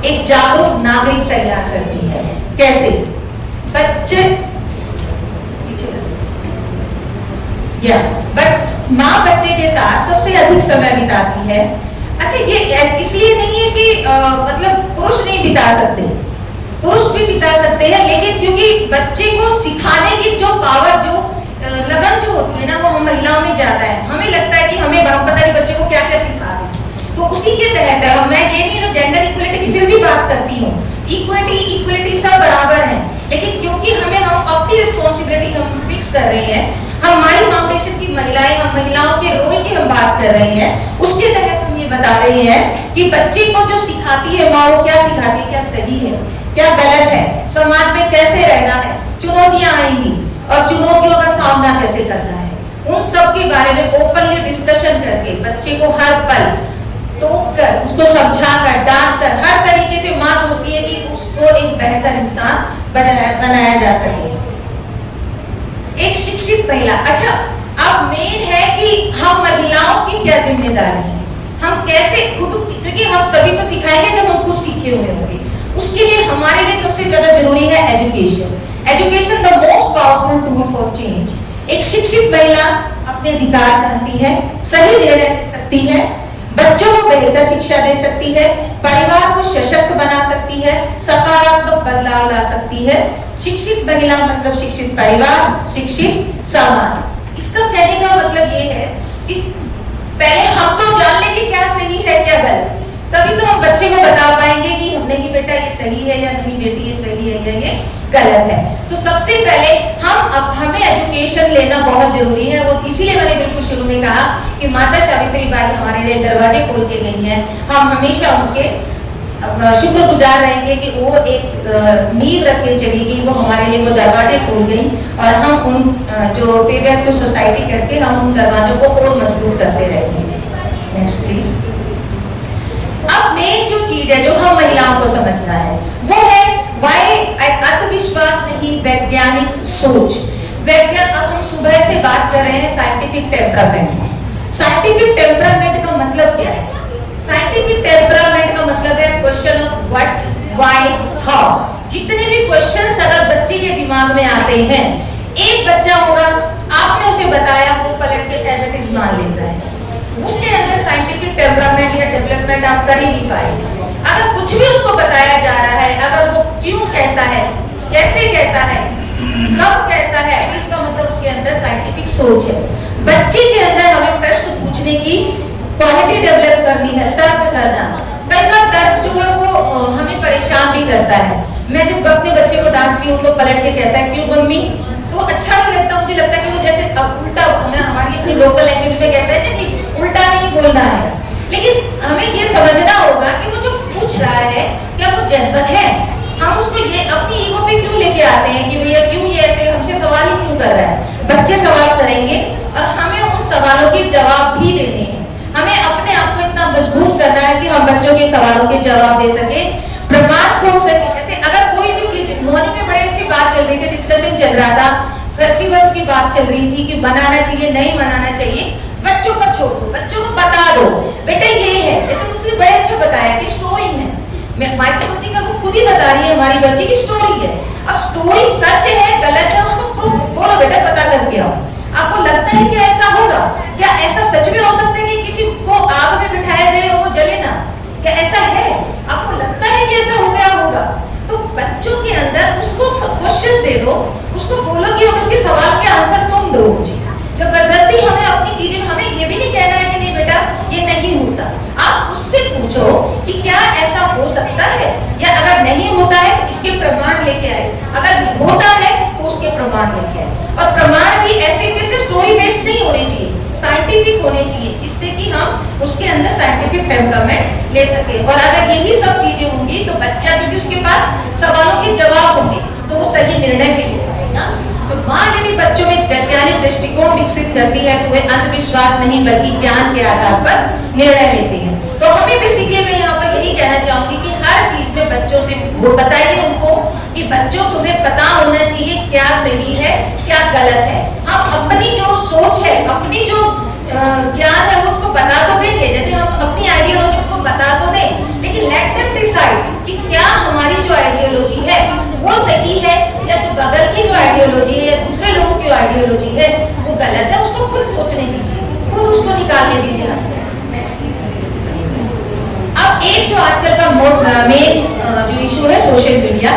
एक जागरूक नागरिक तैयार करती है। कैसे? बच्चे माँ बच्चे के साथ सबसे अधिक समय बिताती है। अच्छा, ये इसलिए नहीं है कि मतलब पुरुष नहीं बिता सकते, पुरुष भी बिता सकते हैं, लेकिन क्योंकि बच्चे को सिखाने की जो पावर, जो लगन जो होती है ना वो हम महिलाओं में ज्यादा है। हमें लगता है कि हमें पता नहीं बच्चे को क्या क्या सिखा दें, तो उसी के तहत मैं ये नहीं जेंडर इक्वलिटी की फिर भी बात करती हूँ, इक्वलिटी सब बराबर है, लेकिन क्योंकि हम अपनी रिस्पॉन्सिबिलिटी हम फिक्स कर रहे हैं, हम माई फाउंडेशन की महिलाएं, हम महिलाओं के रोल की हम बात कर रहे हैं, उसके तहत हम ये बता रहे हैं कि बच्चे को जो सिखाती है माँ, वो क्या सिखाती है, क्या सही है क्या गलत है, समाज में कैसे रहना है, चुनौतियां आएंगी और चुनौतियों का सामना कैसे करना है, उन सब के बारे में ओपनली डिस्कशन करके बच्चे को हर पल टोक कर, उसको समझाकर, डांट कर, हर तरीके से माँ सोचती है कि उसको एक बेहतर इंसान बनाया जा सके। एक शिक्षित महिला, अच्छा अब मेन है कि हम महिलाओं की क्या जिम्मेदारी है, हम कैसे खुद, क्योंकि हम कभी तो सिखाएंगे जब हम खुद सीखे हुए होंगे, उसके लिए हमारे लिए सबसे ज्यादा जरूरी है education. Education the most powerful tool for change. एक शिक्षित महिला अपने अधिकार जानती है, सही निर्णय ले सकती है, बच्चों को बेहतर शिक्षा दे सकती है, परिवार को सशक्त बना सकती है, सकारात्मक बदलाव ला सकती है। शिक्षित महिला मतलब शिक्षित परिवार, शिक्षित समाज। इसका कहने का मतलब ये है कि पहले हम तो जान लेंगे क्या सही है क्या गलत, तभी तो हम बच्चे को बता पाएंगे कि नहीं बेटा ये सही है या नहीं बेटी ये सही है या ये गलत है। तो सबसे पहले हमें एजुकेशन लेना बहुत जरूरी है। वो इसीलिए मैंने बिल्कुल शुरू में कहा कि माता सावित्री बाई हमारे लिए दरवाजे खोल के गई हैं। हम हमेशा उनके शुक्रगुजार रहेंगे कि वो एक नींव रख के चली गई, वो हमारे लिए वो दरवाजे खोल गई और हम उन जो पे बैक टू सोसाइटी करके हम उन दरवाजों को और मजबूत करते रहेंगे। Next please. अब मेन जो चीज है जो हम महिलाओं को समझना है वो है आत्मविश्वास नहीं, वैज्ञानिक सोच। अब हम सुबह से बात कर रहे हैं साइंटिफिक टेम्परामेंट। साइंटिफिक टेम्परामेंट का मतलब क्या है? साइंटिफिक टेम्परामेंट का मतलब है question of what, why, how. जितने भी क्वेश्चंस अगर बच्चे के दिमाग में आते हैं, एक बच्चा होगा आपने उसे बताया वो पलट के एज इट इज मान लेता है, उसके अंदर साइंटिफिक टेम्परामेंट या डेवलपमेंट आप कर ही नहीं पाएंगे। अगर कुछ भी उसको बताया जा रहा है, अगर वो क्यों कहता है, कैसे कहता है, कब कहता है, इसका मतलब उसके अंदर साइंटिफिक सोच है। बच्चे के अंदर हमें प्रश्न पूछने की क्वालिटी डेवलप करनी है, तर्क करना। कई बार तर्क जो है वो हमें परेशान भी करता है। मैं जब अपने बच्चे को डांटती हूँ तो पलट के कहता है क्यों मम्मी, तो अच्छा नहीं लगता। मुझे लगता है कि वो जैसे अब उल्टा, हमारी अपनी लोकल लैंग्वेज में कहते हैं कि उल्टा नहीं बोलना है, लेकिन हमें ये समझना होगा कि वो जो पूछ रहा है क्या वो जेन्युइन है। हम उसको ये अपनी ईगो पे क्यों लेके आते हैं कि भैया क्यों ये ऐसे हमसे सवाल ही क्यों कर रहा है। बच्चे सवाल करेंगे और हमें उन सवालों के जवाब भी देने हैं। हमें अपने आप को इतना मजबूत करना है कि हम बच्चों के सवालों के जवाब दे सके, प्रमाण खोज सके। जैसे अगर कोई भी चीज, मॉर्निंग में बड़ी अच्छी बात चल रही थी, डिस्कशन चल रहा था, फेस्टिवल्स की बात चल रही थी कि मनाना चाहिए नहीं मनाना चाहिए, बच्चों पर छोड़ दो, बच्चों को बता दो बेटा ये है। जैसे उसने बड़े अच्छा बताया कि स्टोरी है, मैं माइथोलॉजी का वो खुद ही बता रही है, हमारी बच्ची की स्टोरी है। अब स्टोरी सच है गलत है उसको बोलो बेटा पता करके आओ। आपको लगता है कि ऐसा होगा? क्या ऐसा सच में हो सकता है कि किसी को आग में बिठाया जाए और वो जले ना? क्या ऐसा है? आपको लगता है कि ऐसा हो गया होगा? तो बच्चों के अंदर उसको क्वेश्चन दे दो, उसको बोलो कि हम इसके सवाल के आंसर तुम दो मुझे। जबरदस्ती हमें अपनी चीजें, हमें ये भी नहीं कहना है कि नहीं बेटा ये नहीं होता। आप उससे पूछो कि क्या ऐसा हो सकता है, या अगर नहीं होता है तो इसके प्रमाण लेके आए, अगर होता है तो उसके प्रमाण लेके आए। और प्रमाण भी ऐसे कैसे स्टोरी बेस्ड नहीं होने चाहिए, साइंटिफिक होने चाहिए, जिससे कि हम उसके अंदर साइंटिफिक टेम्परामेंट ले सके। और अगर यही सब चीजें होंगी तो बच्चा, क्योंकि उसके पास सवालों के जवाब होंगे, तो वो सही निर्णय भी ले पाएगा। तो माँ यदि बच्चों में वैज्ञानिक दृष्टिकोण विकसित करती है तो वे अंधविश्वास नहीं बल्कि ज्ञान के आधार पर निर्णय लेते हैं। तो हमें बेसिकली मैं यहाँ पर यही कहना चाहूंगी कि हर चीज में बच्चों से बताइए उनको कि बच्चों तुम्हें पता होना चाहिए क्या सही है क्या गलत है। हम अपनी जो सोच है, अपनी जो ज्ञान है वो उनको बता तो देंगे, जैसे हम अपनी आइडियोलॉजी उनको बता तो दें, लेकिन लेट देम डिसाइड कि क्या हमारी जो आइडियोलॉजी है वो सही है या जो बगल की जो आइडियोलॉजी है या दूसरे लोगों की आइडियोलॉजी है वो गलत है। उसको खुद सोचने दीजिए, खुद उसको निकालने दीजिए आपसे। अब एक जो आजकल का मेन जो इशू है सोशल मीडिया,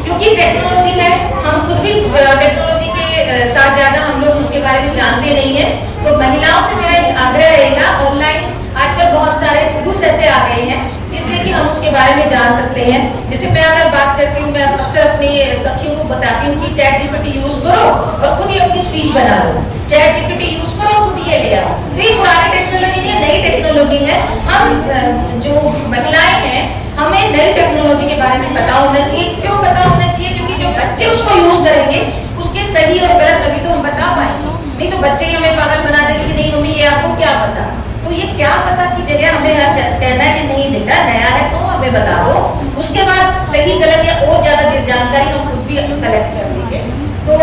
क्योंकि टेक्नोलॉजी है, हम खुद भी टेक्नोलॉजी के साथ ज्यादा हम लोग उसके बारे में जानते नहीं है। तो महिलाओं से मेरा एक आग्रह रहेगा, ऑनलाइन आजकल बहुत सारे टूल्स ऐसे आ गए हैं जिससे कि हम उसके बारे में जान सकते हैं। जैसे मैं अगर बात करती हूँ, मैं अक्सर अपनी सखियों को बताती हूँ कि चैट जीपीटी यूज करो और खुद ही अपनी स्पीच बना दो। चैट जीपीटी यूज करो और खुद ये ले आओ। तो ये पुरानी टेक्नोलॉजी नहीं है, नई टेक्नोलॉजी है। हम जो महिलाएं हैं, हमें नई टेक्नोलॉजी के बारे में पता होना चाहिए। क्यों पता होना चाहिए? क्योंकि जो बच्चे उसको यूज करेंगे उसके सही और गलत तभी तो हम बता पाएंगे। नहीं तो बच्चे ही हमें पागल बना देंगे कि नहीं मम्मी ये आपको क्या पता। तो ये क्या पता की जगह हमें कहना है कि नहीं बेटा नया है तो हमें बता दो। उसके बाद सही गलत या और ज्यादा जानकारी हम खुद भी कलेक्ट कर लेंगे। तो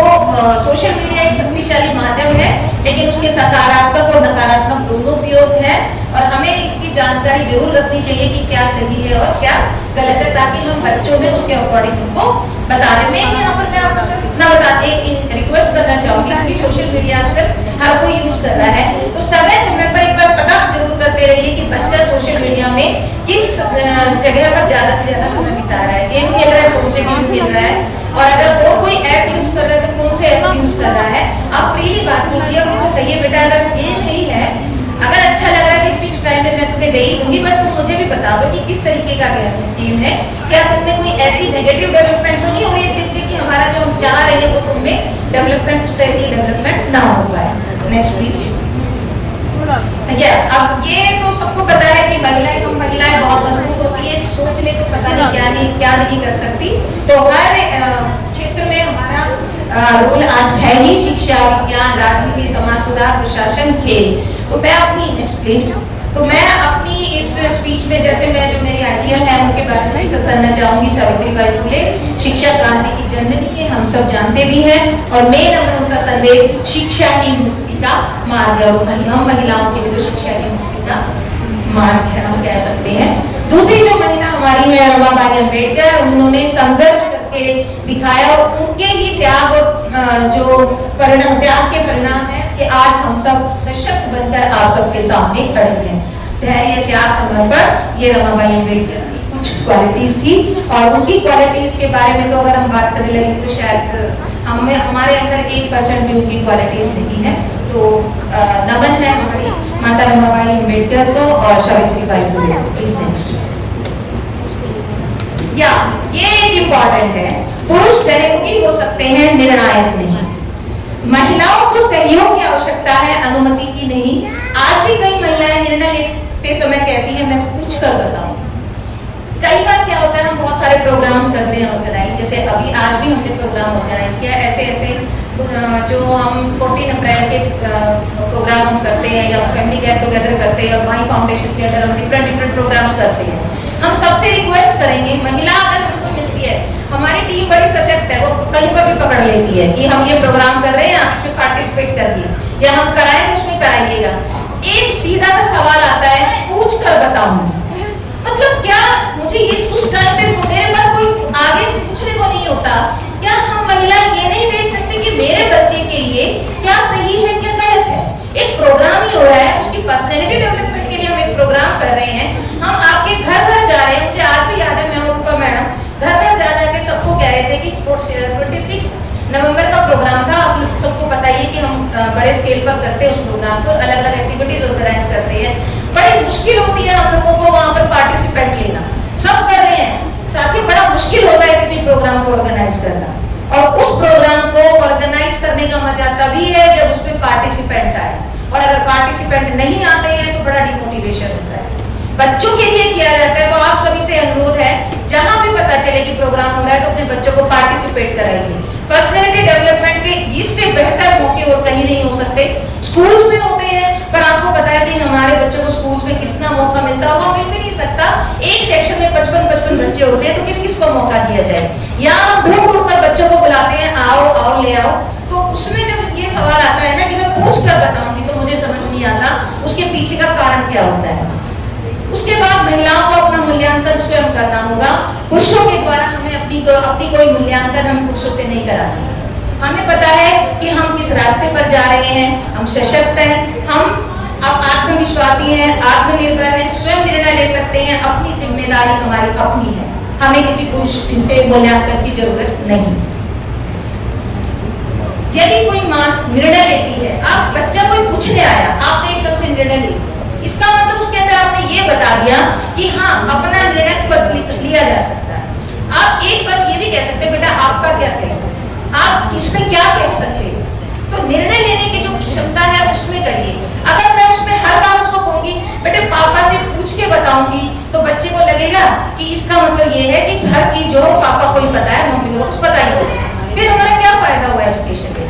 सोशल मीडिया एक शक्तिशाली माध्यम है, लेकिन उसके सकारात्मक और नकारात्मक दोनों उपयोग है और हमें इसकी जानकारी जरूर रखनी चाहिए कि क्या सही है और क्या गलत है, ताकि हम बच्चों में उसके अकॉर्डिंग उनको बता दें। मैं यहाँ पर मैं आपको सिर्फ इतना बता एक रिक्वेस्ट करना चाहूंगी, क्योंकि सोशल मीडिया आजकल हर कोई यूज कर रहा है, तो समय समय पर एक बार पता जरूर करते रहिए कि बच्चा सोशल मीडिया में किस जगह पर ज्यादा से ज्यादा समय बिता रहा है। गेम खेल रहा है, कौन से गेम खेल रहा है, और अगर और कोई ऐप यूज कर रहा है तो कौन से ऐप यूज कर रहा है। आप फ्रीली बात कीजिए और उनको कहिए बेटा अगर गेम ही है, अगर अच्छा लग रहा है कि फिक्स टाइम में मैं तुम्हें दे ही दूंगी, बट तुम मुझे भी बता दो कि किस तरीके का गेम है। क्या तुम में कोई ऐसी नेगेटिव डेवलपमेंट तो नहीं हो रही है जिससे कि हमारा जो हम चाह रहे हैं वो तुम में डेवलपमेंट, उस तरह की डेवलपमेंट ना हो पाए। Next please. अब ये तो सबको पता है कि हम महिलाएं बहुत मजबूत होती है, सोच ले तो पता नहीं क्या नहीं कर सकती। तो हर क्षेत्र में हमारा रोल आज है ही, शिक्षा, विज्ञान, राजनीति, समाज सुधार, प्रशासन, खेल। तो मैं अपनी नेक्स्ट प्लीज। तो मैं अपनी इस स्पीच में जैसे मैं जो मेरी आइडियल है उनके बारे में जिक्र करना चाहूंगी। सावित्रीबाई फुले शिक्षा क्रांति की जननी है, हम सब जानते भी हैं, और मेन नंबर उनका संदेश शिक्षा ही मुक्ति का मार्ग है। और हम महिलाओं के लिए तो शिक्षा ही मुक्ति का मार्ग है, हम कह सकते हैं। दूसरी जो महिला हमारी है रमाबाई अम्बेडकर, उन्होंने संघर्ष करके दिखाया और उनके ही त्याग और जो त्याग के परिणाम है कि आज हम सब सशक्त बनकर आप सबके सामने खड़े हैं। धैर्य, त्याग, समर्पण, ये रमाबाई अम्बेडकर की कुछ क्वालिटीज थी। और उनकी क्वालिटीज के बारे में तो अगर हम बात करने लगेंगे तो शायद हमारे अंदर 1% भी उनकी क्वालिटीज नहीं है। तो नमन है हमारी माता रमाबाई अम्बेडकर को और सावित्रीबाई फुले को। Please next. या ये एक इम्पॉर्टेंट है, पुरुष सहयोगी हो सकते हैं, निर्णायक नहीं। महिलाओं को सहयोग की आवश्यकता है, अनुमति की नहीं। आज भी कई महिलाएं निर्णय लेते समय कहती हैं मैं पूछ कर बताऊं। कई बार क्या होता है, हम बहुत सारे प्रोग्राम्स करते हैं ऑर्गेनाइज, जैसे अभी आज भी हमने प्रोग्राम ऑर्गेनाइज किया। ऐसे जो हम 14 अप्रैल के प्रोग्राम हम करते हैं या फैमिली गेट टुगेदर करते हैं, वाई फाउंडेशन के अंदर हम डिफरेंट प्रोग्राम्स करते हैं। हम सबसे रिक्वेस्ट करेंगे, महिला अगर हमको मिलती है, हमारी टीम बड़ी सशक्त है, वो कहीं पर भी पकड़ लेती है कि हम ये प्रोग्राम कर रहे हैं, आप इसमें पार्टिसिपेट करिए या हम कराएंगे उसमें कराइएगा। एक सीधा सा सवाल आता है, पूछ कर बताऊंगी। मतलब क्या मुझे ये उस टाइम पे मेरे पास कोई आगे पूछने को नहीं होता? क्या हम महिला ये नहीं देख सकते कि मेरे बच्चे के लिए क्या सही है क्या गलत है? एक प्रोग्राम ही हो रहा है, उसकी पर्सनैलिटी डेवलपमेंट के लिए हम एक प्रोग्राम कर रहे हैं। हम आपके घर घर जा रहे हैं। मुझे आज भी याद है, मैं और रूपा मैडम घर घर जा जाके सबको कह रहे थे कि 26 नवंबर का प्रोग्राम था। आप सबको पता ही है कि हम बड़े स्केल पर करते हैं उस प्रोग्राम को, अलग अलग एक्टिविटीज ऑर्गेनाइज करते हैं। बड़ी मुश्किल होती है हम लोगों को वहां पर पार्टिसिपेंट लेना। सब कर रहे हैं, साथ ही बड़ा मुश्किल होता है किसी प्रोग्राम को ऑर्गेनाइज करना। और उस प्रोग्राम को ऑर्गेनाइज करने का मजा तभी है जब उसमें पार्टिसिपेंट आए, और अगर पार्टिसिपेंट नहीं आते हैं तो बड़ा डिमोटिवेशन होता है। बच्चों के लिए किया जाता है, तो आप सभी से अनुरोध है, जहां भी पता चले कि प्रोग्राम हो रहा है तो अपने बच्चों को पार्टिसिपेट कराइए। पर्सनैलिटी डेवलपमेंट के इससे बेहतर मौके और कहीं नहीं हो सकते। स्कूल्स में होते हैं, पर आपको पता है कि हमारे बच्चों को स्कूल्स में कितना मौका मिलता है, और वहाँ मिल भी नहीं सकता। एक सेक्शन में 55 बच्चे होते हैं, तो किस किस को मौका दिया जाए? या हम ढूंढ कर बच्चों को बुलाते हैं, आओ ले आओ। तो उसमें जब ये सवाल आता है ना कि मैं पूछ कर बताऊंगी, तो मुझे समझ नहीं आता उसके पीछे का कारण क्या होता है। उसके बाद महिलाओं को अपना मूल्यांकन स्वयं करना होगा। पुरुषों के द्वारा हमें अपनी कोई मूल्यांकन हम पुरुषों से नहीं कराना। हमें पता है कि हम किस रास्ते पर जा रहे हैं, हम सशक्त हैं, हम आत्मविश्वासी हैं, आत्मनिर्भर हैं, स्वयं निर्णय ले सकते हैं, अपनी जिम्मेदारी हमारी अपनी है, हमें किसी पुरुष के मूल्यांकन की जरूरत नहीं। यदि कोई माँ निर्णय लेती है, आप बच्चा कोई पूछने आया, आपने एकदम से निर्णय ले लिया, इसका मतलब उसके अंदर आपने ये बता दिया कि हाँ, अपना निर्णय बदल लिया जा सकता है। आप एक बात ये भी कह सकते हैं, बेटा आपका क्या कहना, आप इसमें क्या कह सकते हैं। तो निर्णय लेने की जो क्षमता है उसमें करिए। अगर मैं उसमें हर बार उसको कहूंगी बेटे पापा से पूछ के बताऊंगी, तो बच्चे को लगेगा कि इसका मतलब ये है कि हर चीज जो पापा को ही पता है, मम्मी को कुछ पता ही नहीं, फिर हमारा क्या फायदा हुआ एजुकेशन में।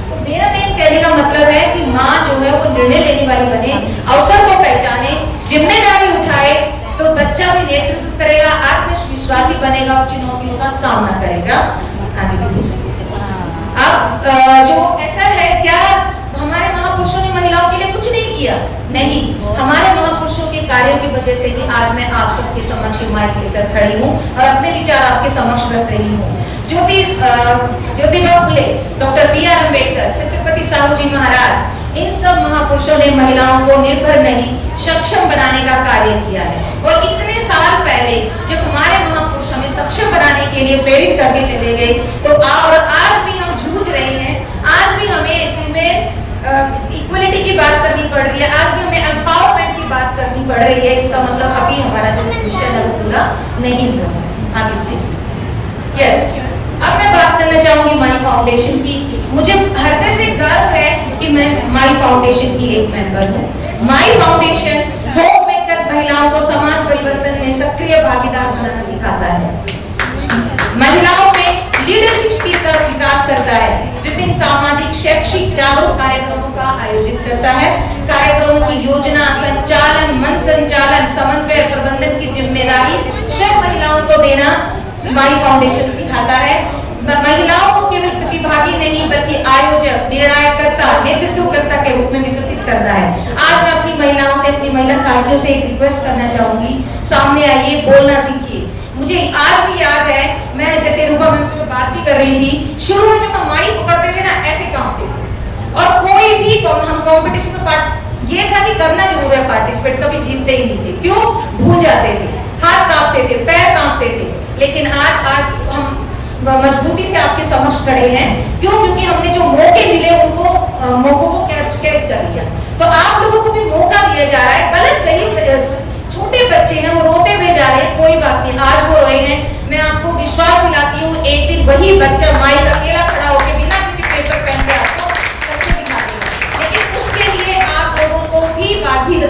तो मेरा मेन कहने का मतलब है कि माँ जो है वो निर्णय लेने वाली बने, अवसर को पहचाने, जिम्मेदारी उठाए, तो बच्चा भी नेतृत्व करेगा, आत्मविश्वासी बनेगा और चुनौतियों का सामना करेगा। आगे बढ़िए। अब जो ऐसा है, क्या हमारे महापुरुषों ने महिलाओं के लिए कुछ नहीं किया? नहीं, हमारे महापुरुषों के कार्यों की वजह से ही आज मैं आप सबके समक्ष माइक लेकर खड़ी हूँ और अपने विचार आपके समक्ष रख रही हूँ। Jyotiba Phule, doctor B R. अम्बेडकर, छत्रपति साहू जी महाराज, इन सब महापुरुषों ने महिलाओं को निर्भर नहीं सक्षम बनाने का कार्य किया है। और इतने साल पहले जब हमारे महापुरुष हमें सक्षम बनाने के लिए प्रेरित करके चले गए, तो और आज भी हम जूझ रहे हैं, आज भी हमें इक्वलिटी की बात करनी पड़ रही है, आज भी हमें एम्पावरमेंट की बात करनी पड़ रही है। इसका मतलब अभी हमारा जो मिशन है वो पूरा नहीं हुआ। आगे प्लीज। यस, अब मैं बात करना चाहूंगी माई फाउंडेशन की। मुझे हृदय से गर्व है कि मैं माई फाउंडेशन की एक मेंबर हूँ। माई फाउंडेशन होम मेकर्स महिलाओं को समाज परिवर्तन में सक्रिय भागीदार बनाना सिखाता है, महिलाओं में लीडरशिप स्किल का विकास करता है, विभिन्न सामाजिक शैक्षिक जागरूक कार्यक्रमों का आयोजित करता है, कार्यक्रमों की योजना संचालन, मन संचालन, समन्वय, प्रबंधन की जिम्मेदारी सब महिलाओं को देना माई फाउंडेशन सिखाता है। महिलाओं को केवल प्रतिभागी नहीं बल्कि आयोजक, निर्णयकर्ता, नेतृत्वकर्ता के रूप में विकसित करता है। आज मैं अपनी महिलाओं से, अपनी महिला साथियों से एक रिक्वेस्ट करना चाहूंगी, सामने आइए, बोलना सीखिए। मुझे आज भी याद है, मैं जैसे रूपा मैम से बात भी कर रही थी, शुरू में जब हम माइक पकड़ते थे ना, ऐसे कांपते थे और कोई भी हम कंपटीशन में ये था कि करना जरूर है पार्टिसिपेट, कभी जीतते ही नहीं थे। क्यों? भूल जाते थे, हाथ कांपते थे, पैर कांपते थे। लेकिन आज हम मजबूती से आपके समक्ष खड़े हैं। क्यों? क्योंकि हमने जो मौके मिले उनको मौकों को कैच कर लिया। तो आप लोगों को भी मौका दिया जा रहा है। गलत सही छोटे बच्चे हैं, वो रोते हुए जा रहे हैं, कोई बात नहीं, आज वो रोए हैं, मैं आपको विश्वास दिलाती हूँ एक दिन वही बच्चा माइक अकेला खड़ा होकर बिना किसी पेपर पेन के आपको करके दिखा देगा। लेकिन उसके लिए आप लोगों को भी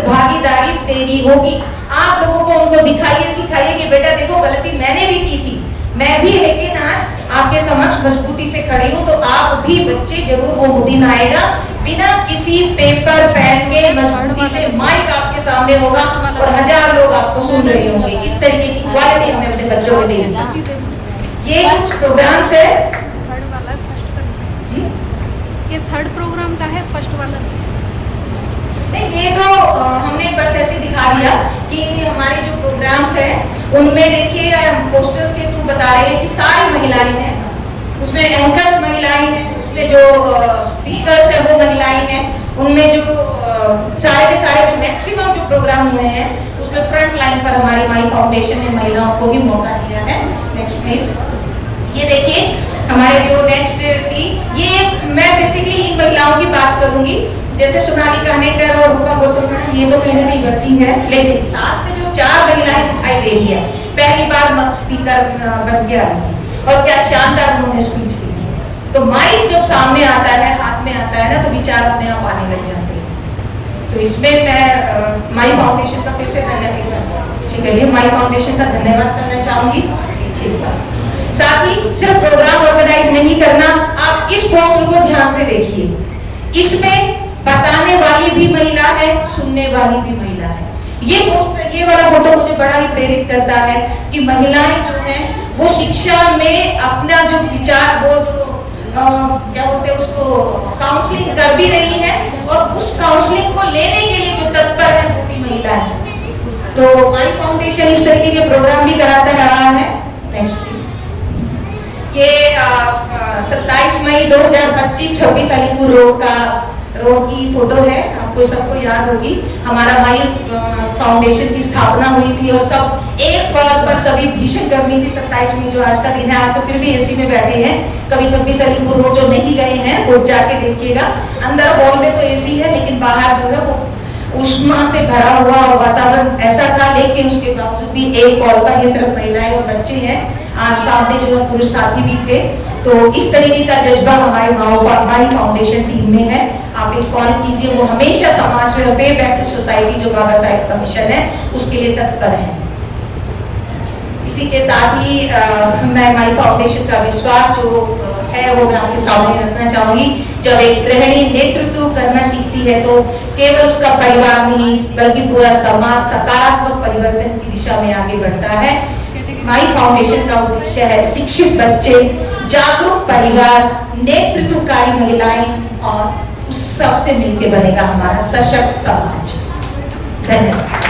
भागीदारी देनी होगी। आप लोगों को उनको दिखाइए, सिखाइए कि बेटा देखो गलती मैंने भी की थी, मैं भी, लेकिन आज आपके समक्ष मजबूती से खड़ी हूँ। तो आप भी बच्चे जरूर वो दिन आएगा, बिना किसी पेपर पेन के मजबूती से माइक आपके सामने होगा और 1000 लोग आपको सुन रहे होंगे। इस तरीके की क्वालिटी हमें अपने बच्चों को देनी। ये कुछ प्रोग्राम्स है जी। ये थर्ड प्रोग्राम का है, फर्स्ट वाला नहीं, ये तो हमने बस ऐसे दिखा दिया कि हमारे जो प्रोग्राम्स हैं उनमें देखिए पोस्टर्स के थ्रू बता रहे हैं कि सारी महिलाएं हैं, उसमें एंकर्स महिलाएं हैं, उसमें जो स्पीकर्स हैं वो महिलाएं हैं, उनमें जो सारे के सारे जो मैक्सिमम जो प्रोग्राम हुए हैं उसमें फ्रंट लाइन पर हमारी माई फाउंडेशन ने महिलाओं को ही मौका दिया है। Next please. ये देखिए हमारे जो नेक्स्ट थी, ये मैं बेसिकली इन महिलाओं की बात करूंगी, जैसे सोनाली कानेकर और रूपा गौतम मैडम, ये तो कहीं ना कहीं वर्किंग है, लेकिन साथ में जो 4 महिलाएं दिखाई दे रही है, पहली बार स्पीकर बन के आई थी और क्या शानदार उन्होंने स्पीच दी थी। तो माइक जब सामने आता है, हाथ में आता है ना, तो विचार अपने आप आने लग जाते हैं। तो इसमें मैं माई फाउंडेशन का फिर से धन्यवाद, माई फाउंडेशन का धन्यवाद करना चाहूंगी। साथ ही सिर्फ प्रोग्राम ऑर्गेनाइज नहीं करना, आप इस पोस्टर को ध्यान से देखिए, इसमें बताने वाली भी महिला है, सुनने वाली भी महिला है। ये पोस्टर, ये वाला फोटो मुझे बड़ा ही प्रेरित करता है कि महिलाएं जो हैं वो शिक्षा में अपना जो विचार, वो जो क्या बोलते हैं उसको, काउंसलिंग कर भी रही है और उस काउंसलिंग को लेने के लिए जो तत्पर है वो भी महिला है। तो माई फाउंडेशन इस तरीके के प्रोग्राम भी कराता रहा है। Next please. ये 27 मई 2025 26 अलीपुर रोड का रोड की फोटो है, आपको सबको याद होगी। हमारा माई फाउंडेशन की स्थापना हुई थी और सब एक कॉल पर, सभी भीषण गर्मी थी, 27 मई जो आज का दिन है, आज तो फिर भी एसी में बैठे हैं। कभी 26 अलीपुर रोड जो नहीं गए हैं वो जाके देखिएगा, अंदर हॉल में तो एसी है लेकिन बाहर जो है वो उष्मा से भरा हुआ वातावरण ऐसा था, लेकिन उसके बावजूद भी एक कॉल पर, ये सिर्फ महिलाएं और बच्चे हैं, सामने जो है पुरुष साथी भी थे। तो इस तरीके का जज्बा हमारे माई फाउंडेशन टीम में है। आप एक कॉल कीजिए, वो हमेशा समाज में पे बैक टू सोसाइटी जो बाबा साहेब का मिशन है उसके लिए तत्पर है। इसी के साथ ही मैं माई फाउंडेशन का विश्वास जो है वो मैं आपके सामने रखना चाहूंगी। जब एक गृहिणी नेतृत्व करना सीखती है तो केवल उसका परिवार नहीं बल्कि पूरा समाज सकारात्मक परिवर्तन की दिशा में आगे बढ़ता है। माई फाउंडेशन का उद्देश्य है शिक्षित बच्चे, जागरूक परिवार, नेतृत्वकारी महिलाएं और उस सबसे मिलकर बनेगा हमारा सशक्त समाज। धन्यवाद।